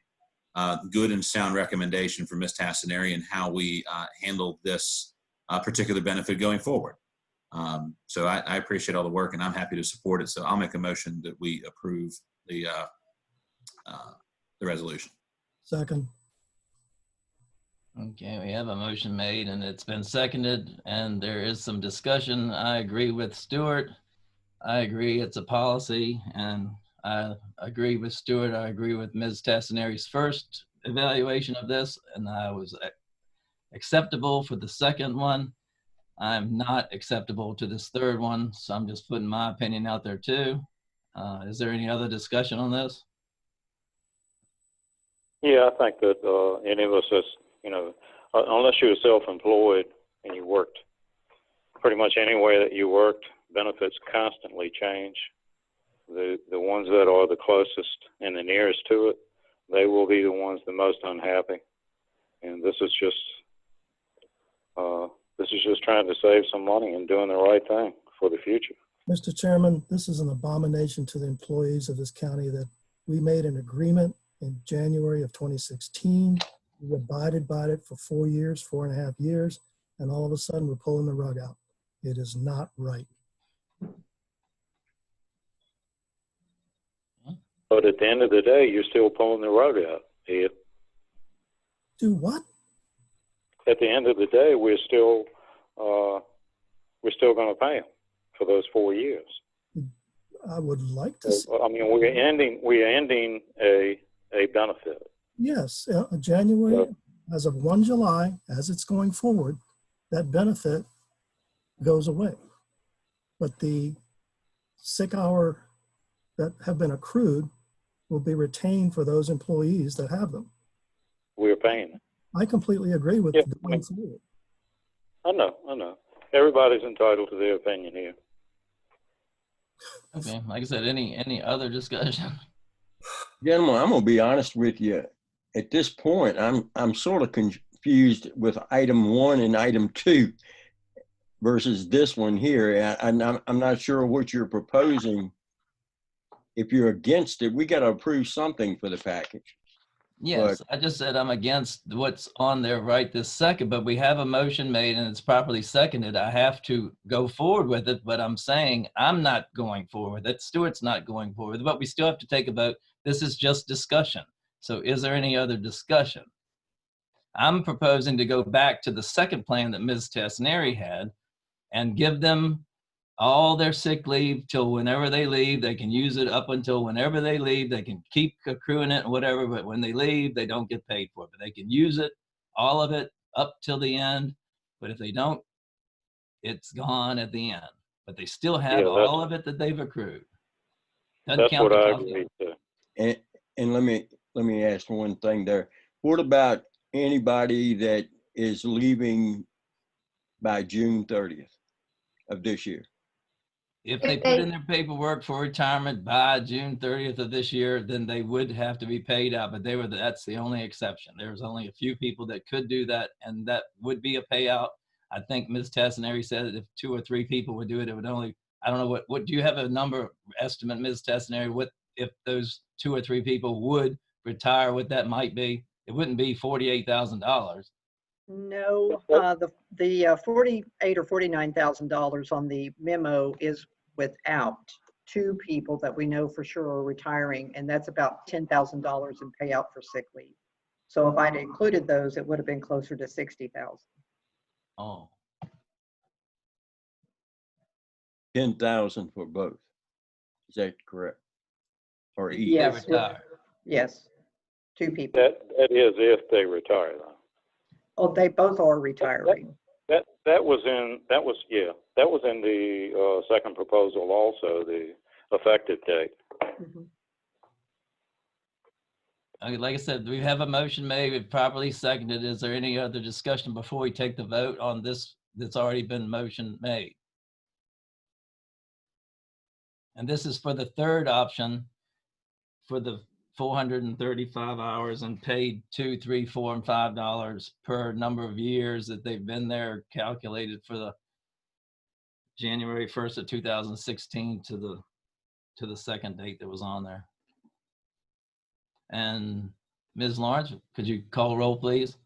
good and sound recommendation for Ms. Tassinari and how we handle this particular benefit going forward. So I appreciate all the work, and I'm happy to support it. So I'll make a motion that we approve the resolution. Second. Okay, we have a motion made and it's been seconded, and there is some discussion. I agree with Stuart. I agree it's a policy, and I agree with Stuart. I agree with Ms. Tassinari's first evaluation of this, and I was acceptable for the second one. I'm not acceptable to this third one, so I'm just putting my opinion out there too. Is there any other discussion on this? Yeah, I think that any of us that's, unless you were self-employed and you worked pretty much anywhere that you worked, benefits constantly change. The ones that are the closest and the nearest to it, they will be the ones the most unhappy. And this is just trying to save some money and doing the right thing for the future. Mr. Chairman, this is an abomination to the employees of this county that we made an agreement in January of 2016. We abided by it for 4 years, 4.5 years, and all of a sudden we're pulling the rug out. It is not right. But at the end of the day, you're still pulling the rug out, Ed. Do what? At the end of the day, we're still going to pay them for those 4 years. I would like to see. I mean, we're ending a benefit. Yes, January, as of 1 July, as it's going forward, that benefit goes away. But the sick hour that have been accrued will be retained for those employees that have them. We're paying them. I completely agree with going forward. I know. Everybody's entitled to their opinion here. Okay, like I said, any other discussion? Gentlemen, I'm gonna be honest with you. At this point, I'm sort of confused with item 1 and item 2 versus this one here. And I'm not sure what you're proposing if you're against it, we got to approve something for the package. Yes, I just said I'm against what's on there right this second, but we have a motion made and it's properly seconded. I have to go forward with it, but I'm saying I'm not going forward with it. Stuart's not going forward, but we still have to take a vote. This is just discussion. So is there any other discussion? I'm proposing to go back to the second plan that Ms. Tesneri had and give them all their sick leave till whenever they leave. They can use it up until whenever they leave. They can keep accruing it and whatever, but when they leave, they don't get paid for it. But they can use it, all of it, up till the end. But if they don't, it's gone at the end. But they still have Yeah, all of it that they've accrued. Doesn't That's count what the I cost of- agree to. And let me ask one thing there. What about anybody that is leaving by June 30th of this year? If they put in their paperwork for retirement by June 30th of this year, then they would have to be paid out, but that's the only exception. There's only a few people that could do that, and that would be a payout. I think Ms. Tesneri said that if 2 or 3 people would do it, it would only, I don't know what do you have a number estimate, Ms. Tesneri, what if those 2 or 3 people would retire, what that might be? It wouldn't be $48,000. No, the $48,000 or $49,000 on the memo is without 2 people that we know for sure are retiring, and that's about $10,000 in payout for sick leave. So if I'd included those, it would have been closer to 60,000. Oh, 10,000 for both. Is that correct? Or each? Yes, retire. yes, 2 people. That is if they retire though. Oh, they both are retiring. That was in the second proposal also, the effective date. Mhm. Okay, like I said, we have a motion made, we've properly seconded. Is there any other discussion before we take the vote on this that's already been motion made? And this is for the third option for the 435 hours and paid $2, $3, $4, and $5 per number of years that they've been there, calculated for the January 1st of 2016 to the second date that was on there. And Ms. Lawrence, could you call roll, please?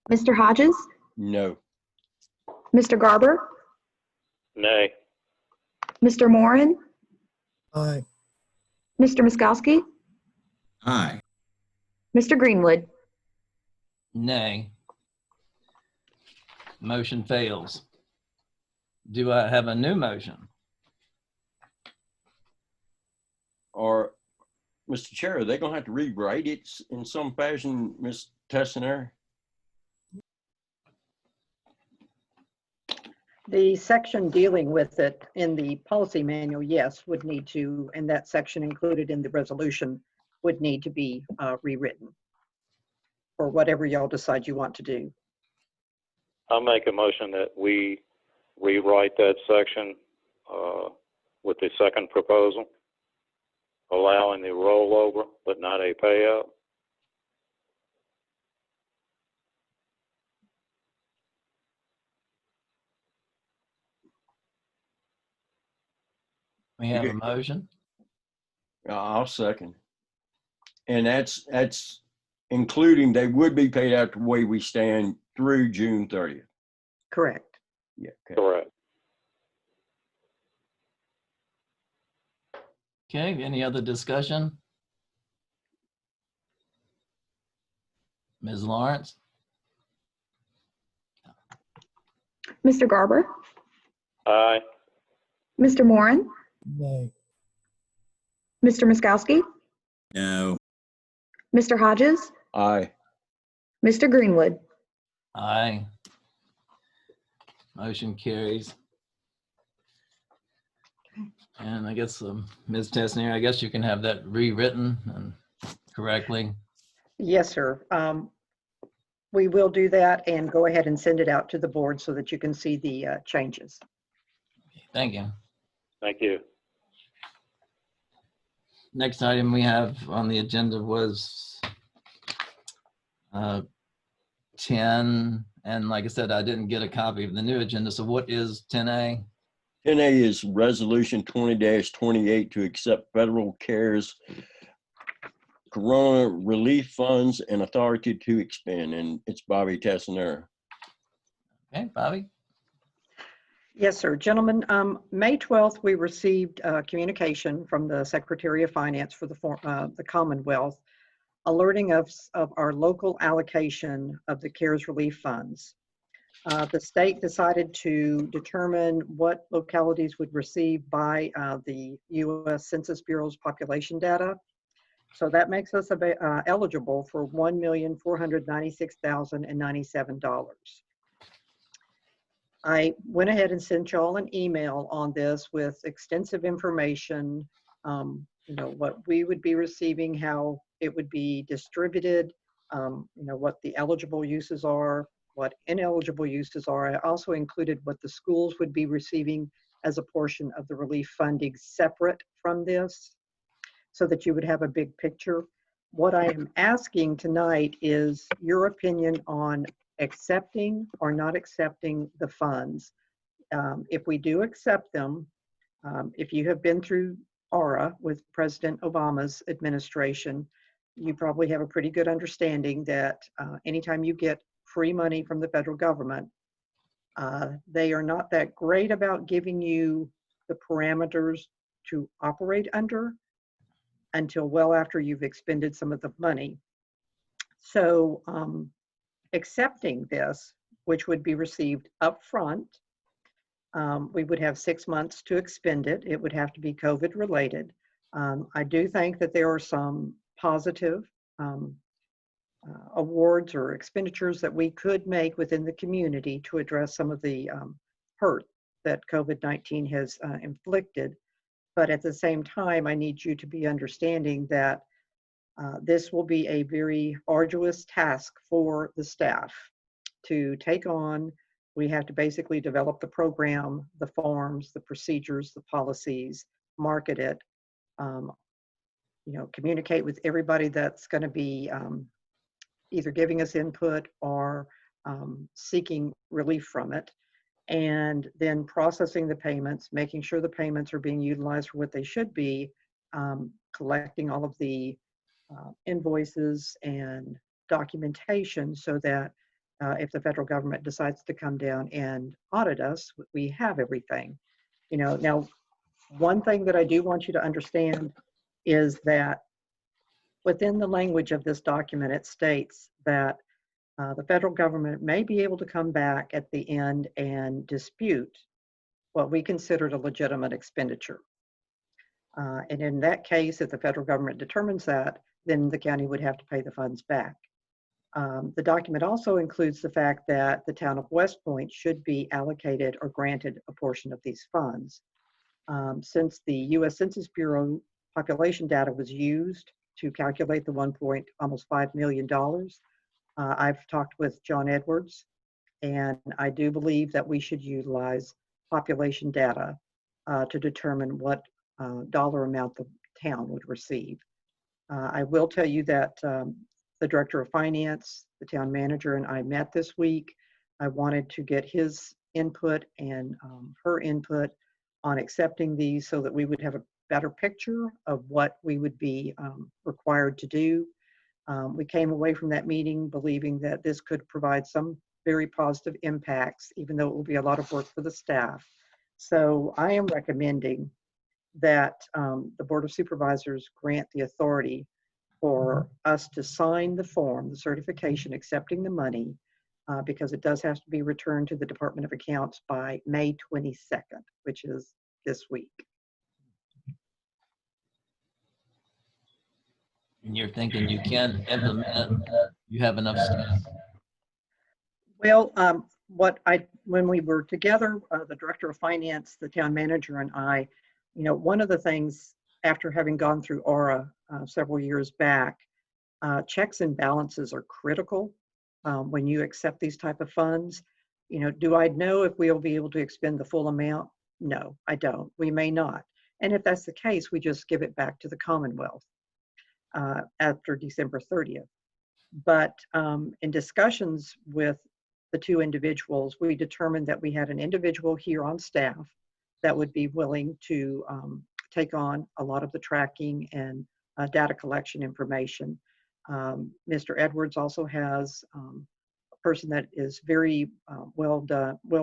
Mr. Hodges, No. Mr. Garber, Nay. Mr. Moran, Aye. Mr. Miskowski, Aye. Mr. Greenwood. Nay. Motion fails. Do I have a new motion? Or, Mr. Chair, are they gonna have to rewrite it in some fashion, Ms. Tessener? The section dealing with it in the policy manual, yes, would need to, and that section included in the resolution would need to be rewritten or whatever y'all decide you want to do. I'll make a motion that we rewrite that section with the second proposal, allowing the rollover but not a payout. We have a motion. I'll second. And that's including they would be paid out the way we stand through June 30th. Correct. Yeah. Okay. Correct. Okay, any other discussion? Ms. Lawrence? Mr. Garber, Aye. Mr. Moran, Nay. Mr. Miskowski, No. Mr. Hodges, Aye. Mr. Greenwood. Aye. Motion carries. And I guess, Ms. Tesnier, I guess you can have that rewritten and correctly. Yes, sir. We will do that and go ahead and send it out to the board so that you can see the changes. Thank you. Thank you. Next item we have on the agenda was 10. And like I said, I didn't get a copy of the new agenda. So what is 10A? 10A is Resolution 20-28 to accept federal CARES Corona Relief Funds and authority to expend. And it's Bobby Tassinera. Okay, Bobby? Yes, sir. Gentlemen, May 12th, we received communication from the Secretary of Finance for the Commonwealth alerting us of our local allocation of the CARES relief funds. The state decided to determine what localities would receive by the U.S. Census Bureau's population data. So that makes us eligible for $1,496,097. I went ahead and sent y'all an email on this with extensive information, what we would be receiving, how it would be distributed, what the eligible uses are, what ineligible uses are. I also included what the schools would be receiving as a portion of the relief funding separate from this, so that you would have a big picture. What I am asking tonight is your opinion on accepting or not accepting the funds. If we do accept them, if you have been through ARA with President Obama's administration, you probably have a pretty good understanding that anytime you get free money from the federal government, they are not that great about giving you the parameters to operate under until well after you've expended some of the money. So accepting this, which would be received upfront, we would have 6 months to expend it. It would have to be COVID related. I do think that there are some positive awards or expenditures that we could make within the community to address some of the hurt that COVID-19 has inflicted. But at the same time, I need you to be understanding that this will be a very arduous task for the staff to take on. We have to basically develop the program, the forms, the procedures, the policies, market it, communicate with everybody that's going to be either giving us input or seeking relief from it, and then processing the payments, making sure the payments are being utilized for what they should be, collecting all of the invoices and documentation so that if the federal government decides to come down and audit us, we have everything. Now, one thing that I do want you to understand is that within the language of this document, it states that the federal government may be able to come back at the end and dispute what we considered a legitimate expenditure. And in that case, if the federal government determines that, then the county would have to pay the funds back. The document also includes the fact that the town of West Point should be allocated or granted a portion of these funds. Since the U.S. Census Bureau population data was used to calculate the almost $5 million, I've talked with John Edwards, and I do believe that we should utilize population data to determine what dollar amount the town would receive. I will tell you that the Director of Finance, the town manager, and I met this week. I wanted to get his input and her input on accepting these so that we would have a better picture of what we would be required to do. We came away from that meeting believing that this could provide some very positive impacts, even though it will be a lot of work for the staff. So I am recommending that the Board of Supervisors grant the authority for us to sign the form, the certification accepting the money, because it does have to be returned to the Department of Accounts by May 22nd, which is this week. And you're thinking you can implement, you have enough staff? Well, when we were together, the Director of Finance, the town manager, and I, one of the things after having gone through ARA several years back, checks and balances are critical when you accept these type of funds. Do I know if we'll be able to expend the full amount? No, I don't. We may not. And if that's the case, we just give it back to the Commonwealth after December 30th. But in discussions with the two individuals, we determined that we had an individual here on staff that would be willing to take on a lot of the tracking and data collection information. Mr. Edwards also has a person that is very well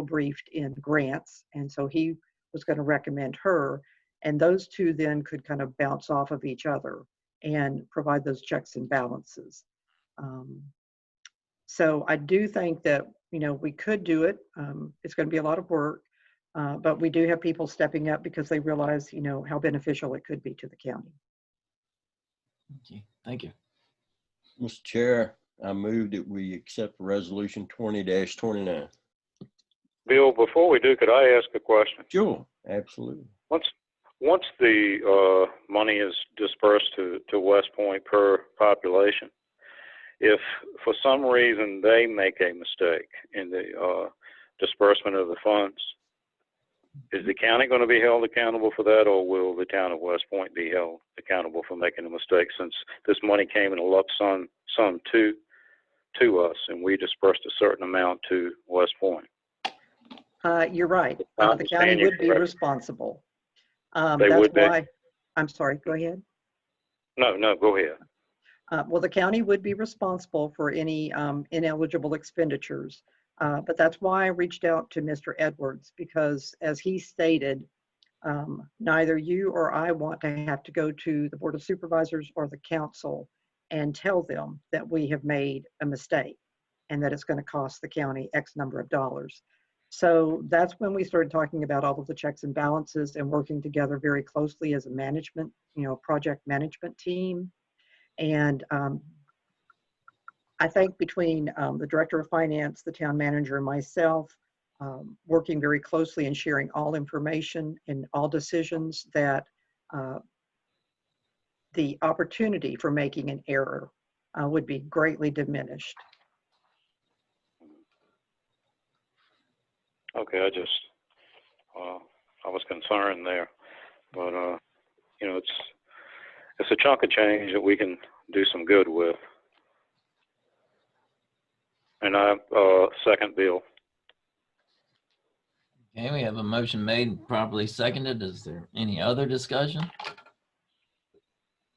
briefed in grants, and so he was going to recommend her, and those two then could kind of bounce off of each other and provide those checks and balances. So I do think that, you know, we could do it. It's going to be a lot of work, but we do have people stepping up because they realize, you know, how beneficial it could be to the county. Okay, thank you. Mr. Chair, I move that we accept Resolution 20-29. Bill, before we do, could I ask a question? Sure, absolutely. Once the money is dispersed to West Point per population, if for some reason they make a mistake in the disbursement of the funds, is the county going to be held accountable for that, or will the town of West Point be held accountable for making a mistake, since this money came in a lump sum to us and we dispersed a certain amount to West Point? You're right. The county would be responsible. They that's would be? why, I'm sorry, go ahead. No, go ahead. Well, the county would be responsible for any ineligible expenditures. But that's why I reached out to Mr. Edwards, because as he stated, neither you or I want to have to go to the Board of Supervisors or the council and tell them that we have made a mistake and that it's going to cost the county X number of dollars. So that's when we started talking about all of the checks and balances and working together very closely as a management, you know, project management team. And I think between the Director of Finance, the town manager, and myself, working very closely and sharing all information and all decisions, that the opportunity for making an error would be greatly diminished. Okay, I was concerned there, but you know, it's a chunk of change that we can do some good with. And I second Bill. Okay, we have a motion made and properly seconded. Is there any other discussion?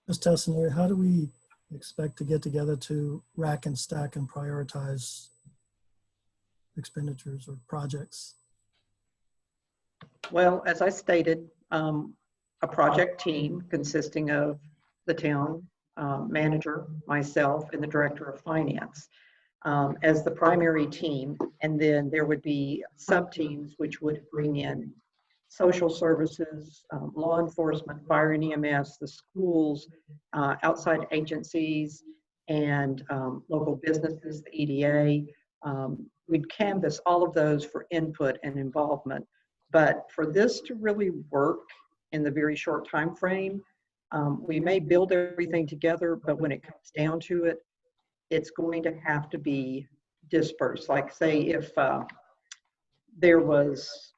Ms. Tessner, how do we expect to get together to rack and stack and prioritize expenditures or projects? Well, as I stated, a project team consisting of the town manager, myself, and the Director of Finance as the primary team. And then there would be sub-teams which would bring in social services, law enforcement, fire and EMS, the schools, outside agencies, and local businesses, the EDA. We'd canvass all of those for input and involvement. But for this to really work in the very short time frame, we may build everything together, but when it comes down to it, it's going to have to be dispersed. Like, say, if there was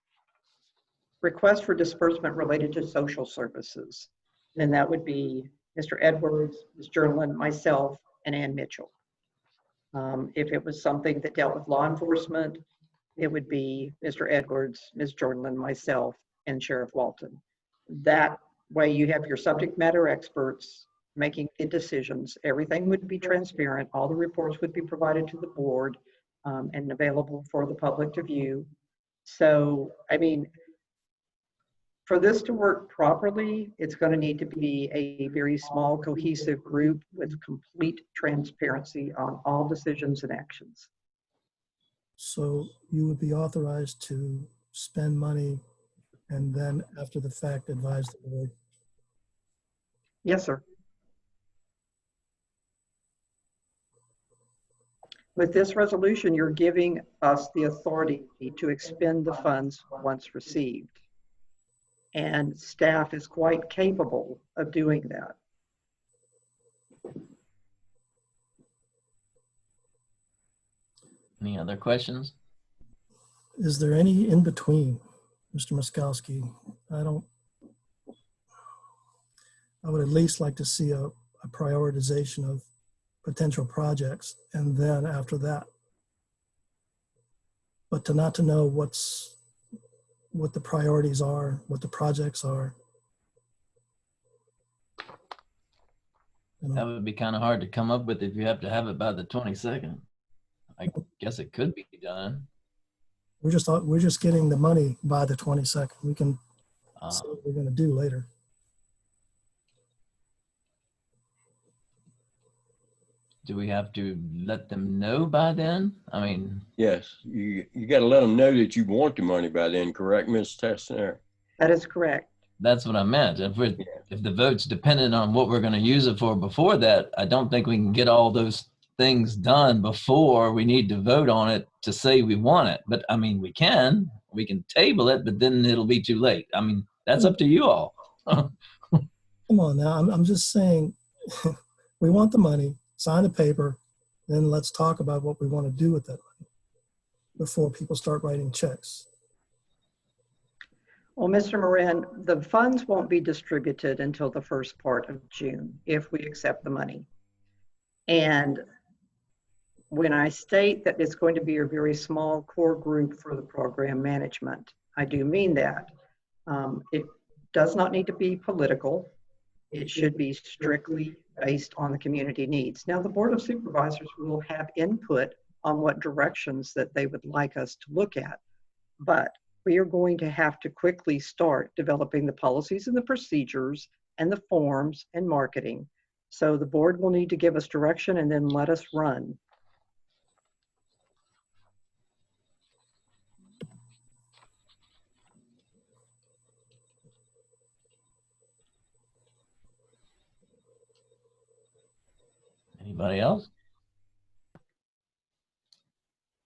request for disbursement related to social services, then that would be Mr. Edwards, Ms. Jourlin, myself, and Ann Mitchell. If it was something that dealt with law enforcement, it would be Mr. Edwards, Ms. Jourlin, myself, and Sheriff Walton. That way you have your subject matter experts making the decisions. Everything would be transparent. All the reports would be provided to the board and available for the public to view. So, I mean, for this to work properly, it's going to need to be a very small, cohesive group with complete transparency on all decisions and actions. So you would be authorized to spend money and then after the fact advise the board? Yes, sir. With this resolution, you're giving us the authority to expend the funds once received. And staff is quite capable of doing that. Any other questions? Is there any in between, Mr. Muskowski? I would at least like to see a prioritization of potential projects and then after that. But not to know what's what the priorities are, what the projects are. You know, That would be kind of hard to come up with if you have to have it by the 22nd. I guess it could be done. we're just getting the money by the 22nd. We can Uh, see what we're going to do later. do we have to let them know by then? I mean, Yes, you got to let them know that you want the money by then, correct, Ms. Tessner? That is correct. that's what I meant. If the vote's dependent on what we're going to use it for before that, I don't think we can get all those things done before we need to vote on it to say we want it. But I mean, we can table it, but then it'll be too late. I mean, that's up to you all. Come on now, I'm just saying, we want the money, sign the paper, then let's talk about what we want to do with that money before people start writing checks. Well, Mr. Moran, the funds won't be distributed until the first part of June if we accept the money. And when I state that it's going to be a very small core group for the program management, I do mean that. It does not need to be political. It should be strictly based on the community needs. Now, the Board of Supervisors will have input on what directions that they would like us to look at, but we are going to have to quickly start developing the policies and the procedures and the forms and marketing. So the board will need to give us direction and then let us run. Anybody else?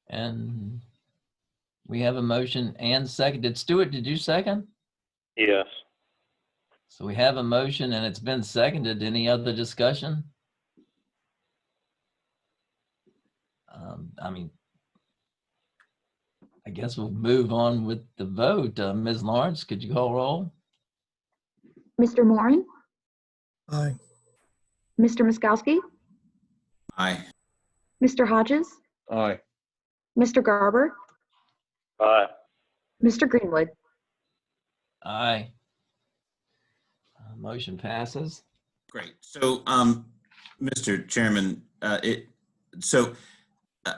And we have a motion and second. Did Stuart, did you second? Yes. So we have a motion and it's been seconded. Any other discussion? I mean, I guess we'll move on with the vote. Ms. Lawrence, could you call roll? Mr. Moran, Aye. Mr. Miskowski, Aye. Mr. Hodges, Aye. Mr. Garber, Aye. Mr. Greenwood. Aye. Motion passes. Great. So, Mr. Chairman, so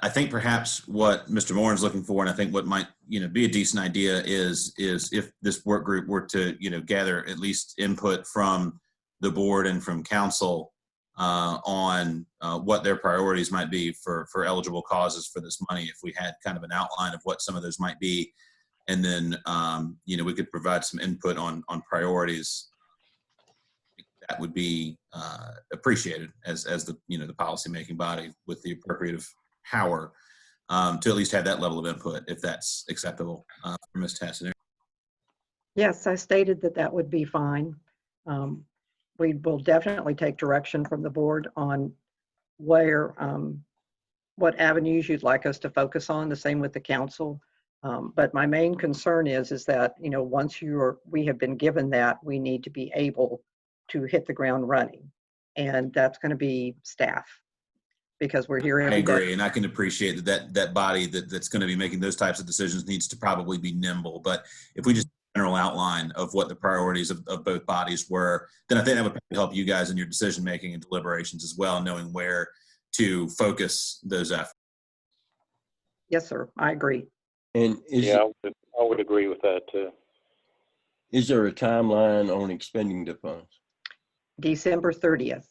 I think perhaps what Mr. Moore is looking for, and I think what might, be a decent idea is if this work group were to, gather at least input from the board and from council on what their priorities might be for eligible causes for this money. If we had kind of an outline of what some of those might be, and then, we could provide some input on priorities. That would be appreciated as the the policymaking body with the appropriate power to at least have that level of input, if that's acceptable for Ms. Tassinari. Yes, I stated that that would be fine. We will definitely take direction from the board on where, what avenues you'd like us to focus on, the same with the council. But my main concern is that, once we have been given that, we need to be able to hit the ground running. And that's going to be staff, because we're here every day. I agree, and I can appreciate that body that's going to be making those types of decisions needs to probably be nimble. But if we just general outline of what the priorities of both bodies were, then I think that would help you guys in your decision making and deliberations as well, knowing where to focus those efforts. Yes, sir. I agree. And Yeah, I would agree with that too. is there a timeline on expending the funds? December 30th.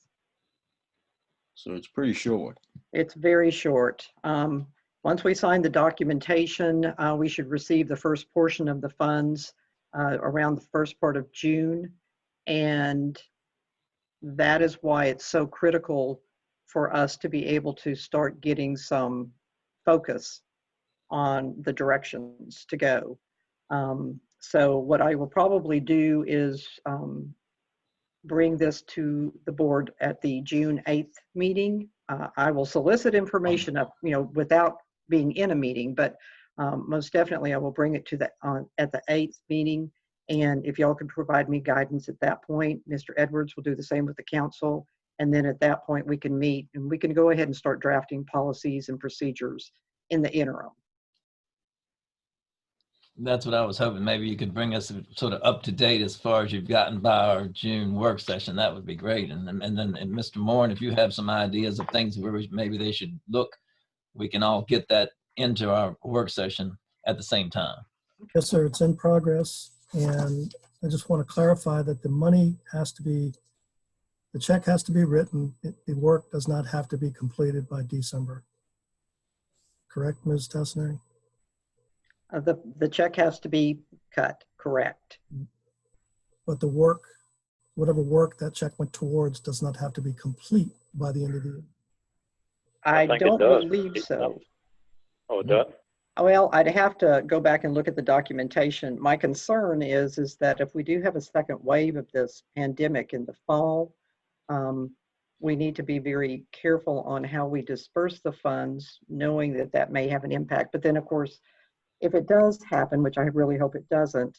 So it's pretty short. It's very short. Once we sign the documentation, we should receive the first portion of the funds around the first part of June. And that is why it's so critical for us to be able to start getting some focus on the directions to go. So what I will probably do is bring this to the board at the June 8th meeting. I will solicit information up, without being in a meeting, but most definitely I will bring it to at the 8th meeting. And if y'all can provide me guidance at that point, Mr. Edwards will do the same with the council. And then at that point we can meet and we can go ahead and start drafting policies and procedures in the interim. That's what I was hoping. Maybe you could bring us sort of up to date as far as you've gotten by our June work session. That would be great. And Mr. Moore, if you have some ideas of things where maybe they should look, we can all get that into our work session at the same time. Yes, sir, it's in progress. And I just want to clarify that the money has to be, the check has to be written. The work does not have to be completed by December. Correct, Ms. Tessner? The check has to be cut, correct. But the work, whatever work that check went towards does not have to be complete by the end of the year. I think it don't does. believe so. Oh, it does? Well, I'd have to go back and look at the documentation. My concern is that if we do have a second wave of this pandemic in the fall, we need to be very careful on how we disperse the funds, knowing that that may have an impact. But then, of course, if it does happen, which I really hope it doesn't,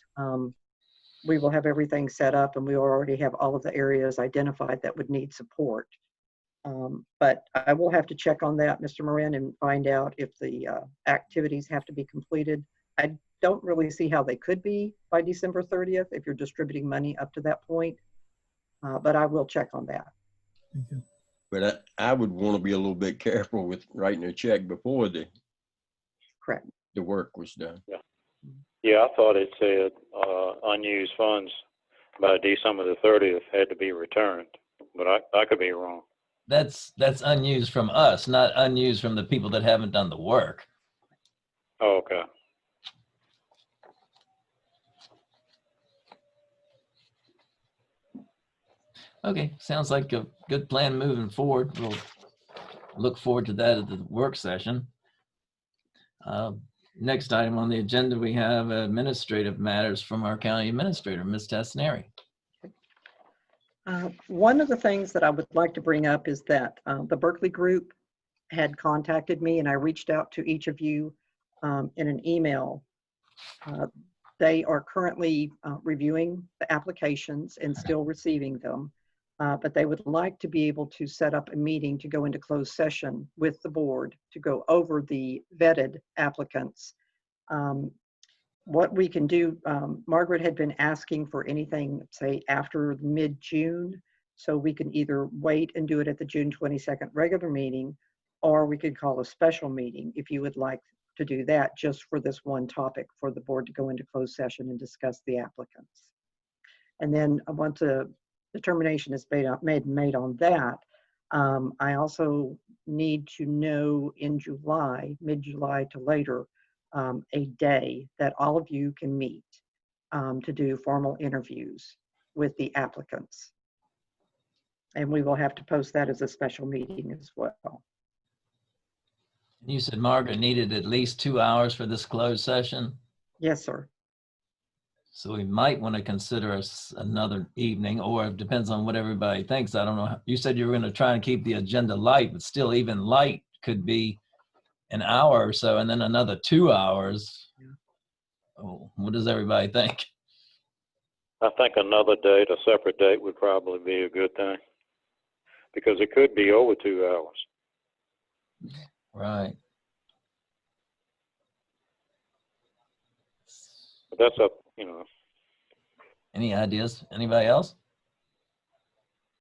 we will have everything set up and we already have all of the areas identified that would need support. But I will have to check on that, Mr. Moran, and find out if the activities have to be completed. I don't really see how they could be by December 30th if you're distributing money up to that point, but I will check on that. Thank you. But I would want to be a little bit careful with writing a check before the Correct. work was done. Yeah, I thought it said unused funds by December the 30th had to be returned, but I could be wrong. That's unused from us, not unused from the people that haven't done the work. Oh, okay. Okay, sounds like a good plan moving forward. We'll look forward to that at the work session. Next item on the agenda, we have administrative matters from our county administrator, Ms. Tassinari. One of the things that I would like to bring up is that the Berkeley group had contacted me and I reached out to each of you in an email. They are currently reviewing the applications and still receiving them, but they would like to be able to set up a meeting to go into closed session with the board to go over the vetted applicants. What we can do, Margaret had been asking for anything, say, after mid-June, so we can either wait and do it at the June 22nd regular meeting, or we could call a special meeting if you would like to do that just for this one topic for the board to go into closed session and discuss the applicants. And then once a determination is made on that, I also need to know in July, mid-July to later, a day that all of you can meet to do formal interviews with the applicants. And we will have to post that as a special meeting as well. You said Margaret needed at least 2 hours for this closed session. Yes, sir. So we might want to consider another evening, or it depends on what everybody thinks. I don't know. You said you were going to try and keep the agenda light, but still even light could be an hour or so, and then another 2 hours. Yeah. Oh, what does everybody think? I think another date, a separate date would probably be a good thing because it could be over 2 hours. Right. But that's up, you know. Any ideas? Anybody else?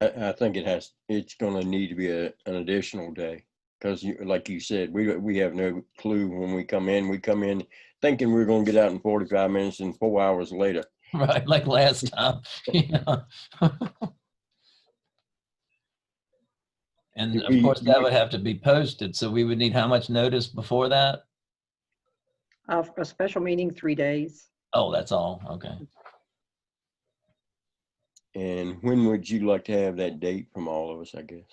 I think it's going to need to be an additional day because, like you said, we have no clue when we come in thinking we're going to get out in 45 minutes and 4 hours later. Right, like last time. Yeah. And of course, that would have to be posted. So we would need how much notice before that? A special meeting, 3 days. Oh, that's all. Okay. And when would you like to have that date from all of us, I guess?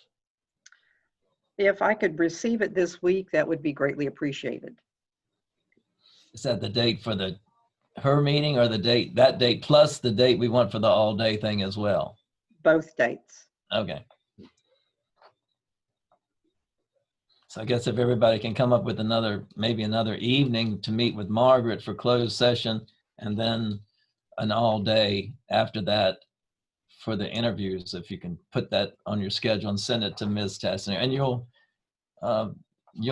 If I could receive it this week, that would be greatly appreciated. Is that the date for her meeting, or that date plus the date we want for the all day thing as well? Both dates. Okay. So I guess if everybody can come up with maybe another evening to meet with Margaret for closed session, and then an all day after that for the interviews, if you can put that on your schedule and send it to Ms. Tassner. And you'll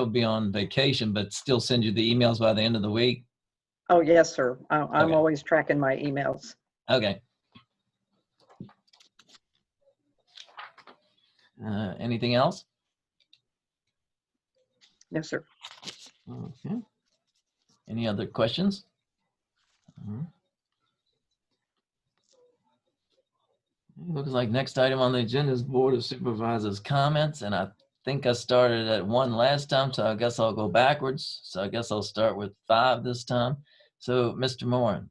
be on vacation, but still send you the emails by the end of the week. Oh, yes, sir. I'm Okay. always tracking my emails. Okay. Anything else? Yes, sir. Okay. Any other questions? Looks like next item on the agenda is Board of Supervisors comments, and I think I started at 1 last time, so I guess I'll go backwards. So I guess I'll start with 5 this time. So, Mr. Moore.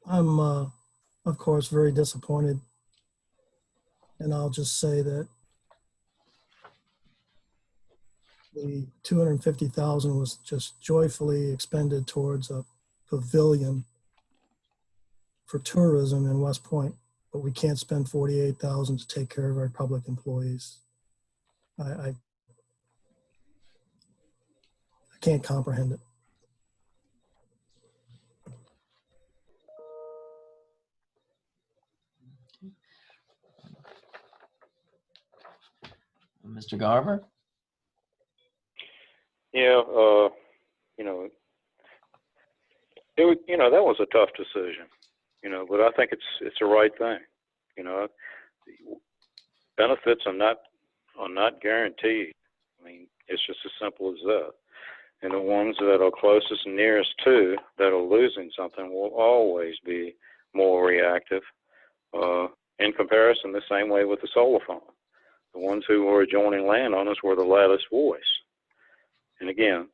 I'm, of course, very disappointed. And I'll just say that the 250,000 was just joyfully expended towards a pavilion for tourism in West Point, but we can't spend 48,000 to take care of our public employees. I can't comprehend it. Mr. Garber? Yeah, you know, that was a tough decision, but I think it's the right thing. Benefits are not guaranteed. I mean, it's just as simple as that. And the ones that are closest and nearest to that are losing something will always be more reactive. In comparison, the same way with the solar farm. The ones who were adjoining landowners were the loudest voice. And again,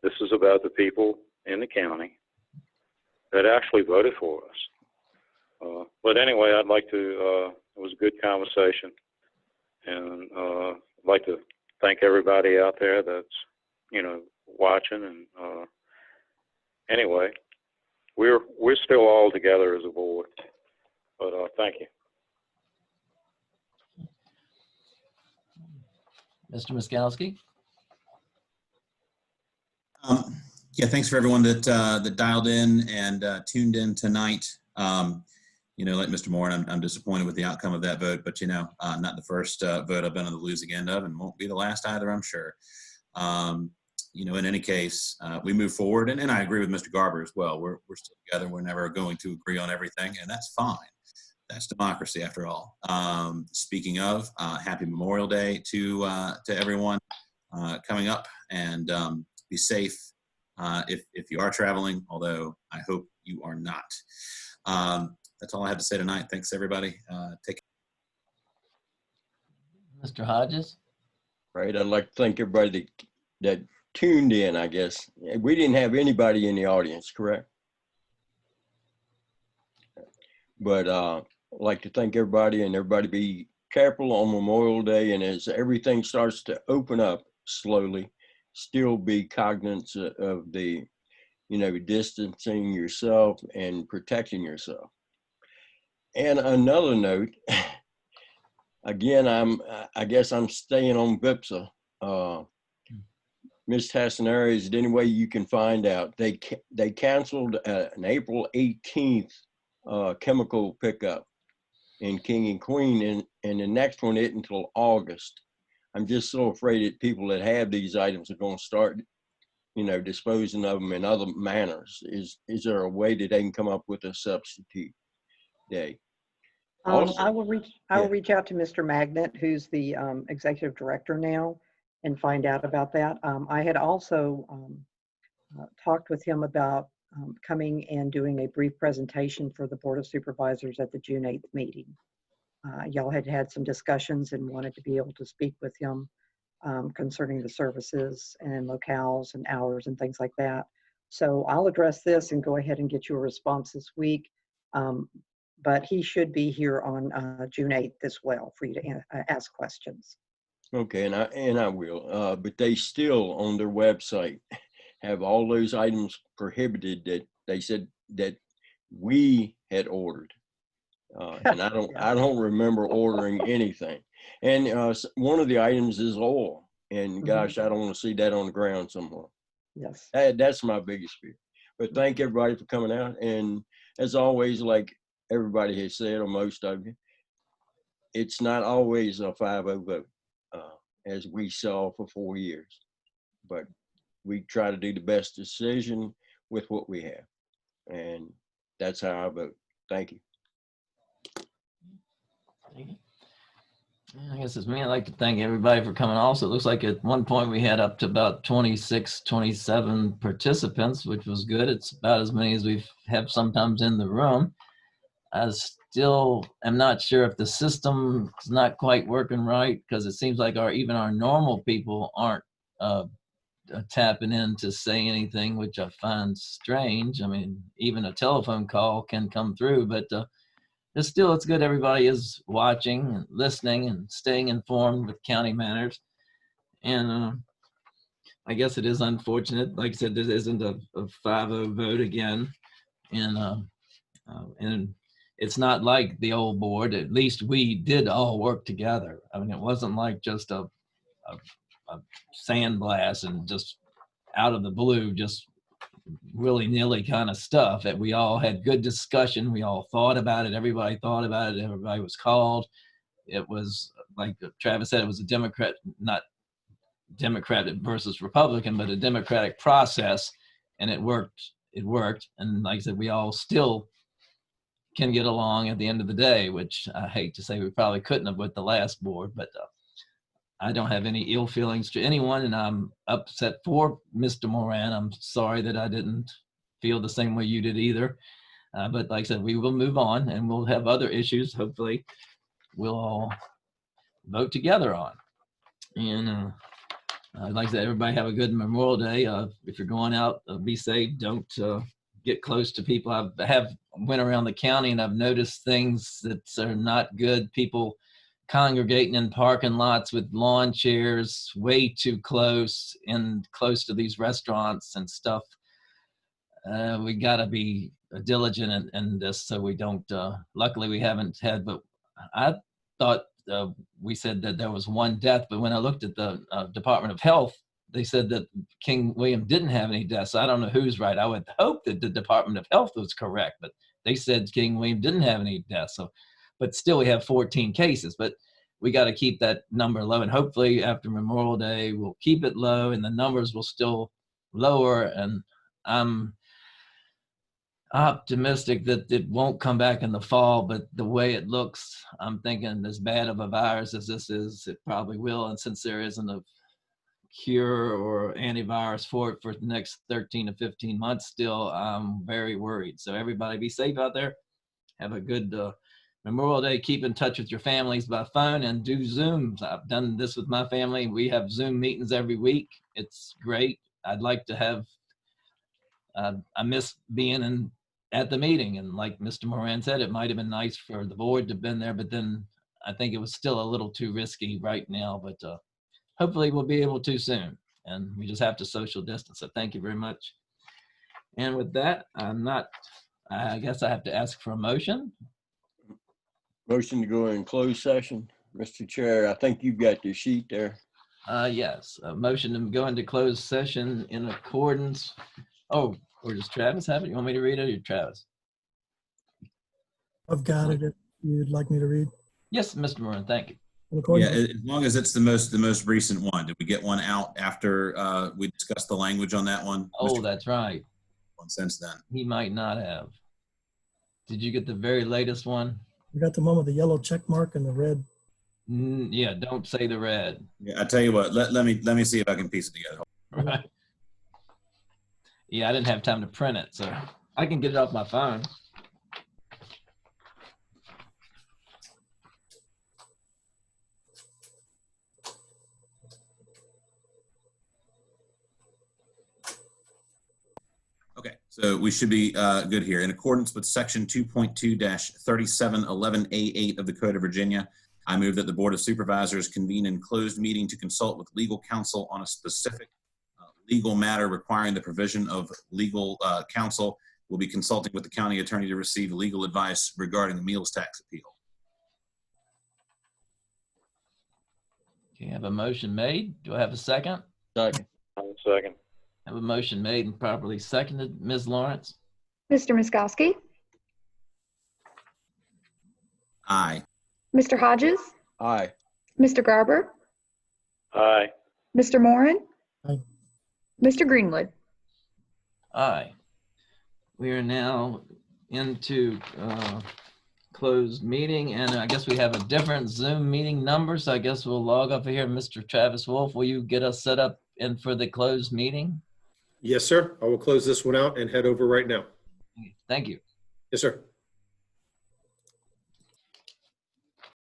this is about the people in the county that actually voted for us. But anyway, I'd like to, it was a good conversation. And I'd like to thank everybody out there that's, watching. And anyway, we're still all together as a board. But thank you. Mr. Miskowski? Yeah, thanks for everyone that dialed in and tuned in tonight. Like Mr. Moore, I'm disappointed with the outcome of that vote, but not the first vote I've been on the losing end of, and won't be the last either, I'm sure. In any case, we move forward, and I agree with Mr. Garber as well. We're still together. We're never going to agree on everything, and that's fine. That's democracy, after all. Speaking of, happy Memorial Day to everyone coming up, and be safe if you are traveling, although I hope you are not. That's all I have to say tonight. Thanks, everybody. Take care. Mr. Hodges? Right. I'd like to thank everybody that tuned in, I guess. We didn't have anybody in the audience, correct? But I'd like to thank everybody, and everybody be careful on Memorial Day. And as everything starts to open up slowly, still be cognizant of the, distancing yourself and protecting yourself. And another note, again, I guess I'm staying on VIPSA. Ms. Tassinari, is there any way you can find out? They canceled an April 18th chemical pickup in King and Queen, and the next one isn't until August. I'm just so afraid that people that have these items are going to start, disposing of them in other manners. Is there a way that they can come up with a substitute day? Also, I will reach out to Mr. Magnet, who's the executive director now, and find out about that. I had also talked with him about coming and doing a brief presentation for the Board of Supervisors at the June 8th meeting. Y'all had some discussions and wanted to be able to speak with him concerning the services and locales and hours and things like that. So I'll address this and go ahead and get you a response this week. But he should be here on June 8th as well for you to ask questions. Okay, and I will. But they still on their website have all those items prohibited that they said that we had ordered. And I don't remember ordering anything. And one of the items is oil. And gosh, I don't want to see that on the ground somewhere. Yes. That's my biggest fear. But thank everybody for coming out. And as always, like everybody has said, or most of you, it's not always a 5-0 vote, as we saw for 4 years. But we try to do the best decision with what we have. And that's how I vote. Thank you. I guess it's me. I'd like to thank everybody for coming. Also, it looks like at one point we had up to about 26, 27 participants, which was good. It's about as many as we have sometimes in the room. I still am not sure if the system is not quite working right, because it seems like even our normal people aren't tapping in to say anything, which I find strange. I mean, even a telephone call can come through, but it's good everybody is watching and listening and staying informed with county matters. And I guess it is unfortunate. Like I said, there isn't a 5-0 vote again. And it's not like the old board. At least we did all work together. I mean, it wasn't like just a sandblast and just out of the blue, just willy-nilly kind of stuff. That we all had good discussion. We all thought about it. Everybody thought about it. Everybody was called. It was, like Travis said, it was a Democrat, not Democrat versus Republican, but a democratic process, and it worked. It worked. And like I said, we all still can get along at the end of the day, which I hate to say we probably couldn't have with the last board, but I don't have any ill feelings to anyone, and I'm upset for Mr. Moran. I'm sorry that I didn't feel the same way you did either. But like I said, we will move on, and we'll have other issues. Hopefully we'll all vote together on. And I'd like to everybody have a good Memorial Day. If you're going out, be safe. Don't get close to people. I have went around the county and I've noticed things that are not good. People congregating in parking lots with lawn chairs way too close to these restaurants and stuff. We got to be diligent in this so we don't, luckily we haven't had, but I thought we said that there was one death, but when I looked at the Department of Health, they said that King William didn't have any deaths. I don't know who's right. I would hope that the Department of Health was correct, but they said King William didn't have any deaths. So, but still we have 14 cases, but we got to keep that number low. And hopefully after Memorial Day, we'll keep it low and the numbers will still lower. And I'm optimistic that it won't come back in the fall, but the way it looks, I'm thinking as bad of a virus as this is, it probably will. And since there isn't a cure or antivirus for it for the next 13 to 15 months still, I'm very worried. So everybody be safe out there. Have a good Memorial Day. Keep in touch with your families by phone and do Zooms. I've done this with my family. We have Zoom meetings every week. It's great. I'd like to have, I miss being at the meeting. And like Mr. Moran said, it might have been nice for the board to have been there, but then I think it was still a little too risky right now, but hopefully we'll be able to soon. And we just have to social distance. So thank you very much. And with that, I guess I have to ask for a motion. Motion to go in closed session. Mr. Chair, I think you've got the sheet there. Yes, a motion to go into closed session in accordance. Oh, or does Travis have it? You want me to read it or Travis? I've got it if you'd like me to read. Yes, Mr. Moran, thank you. Yeah, as long as it's the most recent one. Did we get one out after we discussed the language on that one? Oh, that's right. One since then. He might not have. Did you get the very latest one? We got the one with the yellow check mark and the red. Yeah, don't say the red. Yeah, I tell you what. Let me see if I can piece it together. Right. Yeah, I didn't have time to print it, so I can get it off my phone. Okay, so we should be good here. In accordance with Section 2.2-3711A8 of the Code of Virginia, I move that the Board of Supervisors convene in closed meeting to consult with legal counsel on a specific legal matter requiring the provision of legal counsel. Will be consulting with the county attorney to receive legal advice regarding the meals tax appeal. Okay, I have a motion made. Do I have a second? Second. Second. I have a motion made and properly seconded. Ms. Lawrence? Mr. Miskowski, Aye. Mr. Hodges, Aye. Mr. Garber, Aye. Mr. Moran, Aye. Mr. Greenwood. Aye. We are now into closed meeting, and I guess we have a different Zoom meeting number, so I guess we'll log off of here. Mr. Travis Wolf, will you get us set up in for the closed meeting? Yes, sir. I will close this one out and head over right now. Thank you. Yes, sir.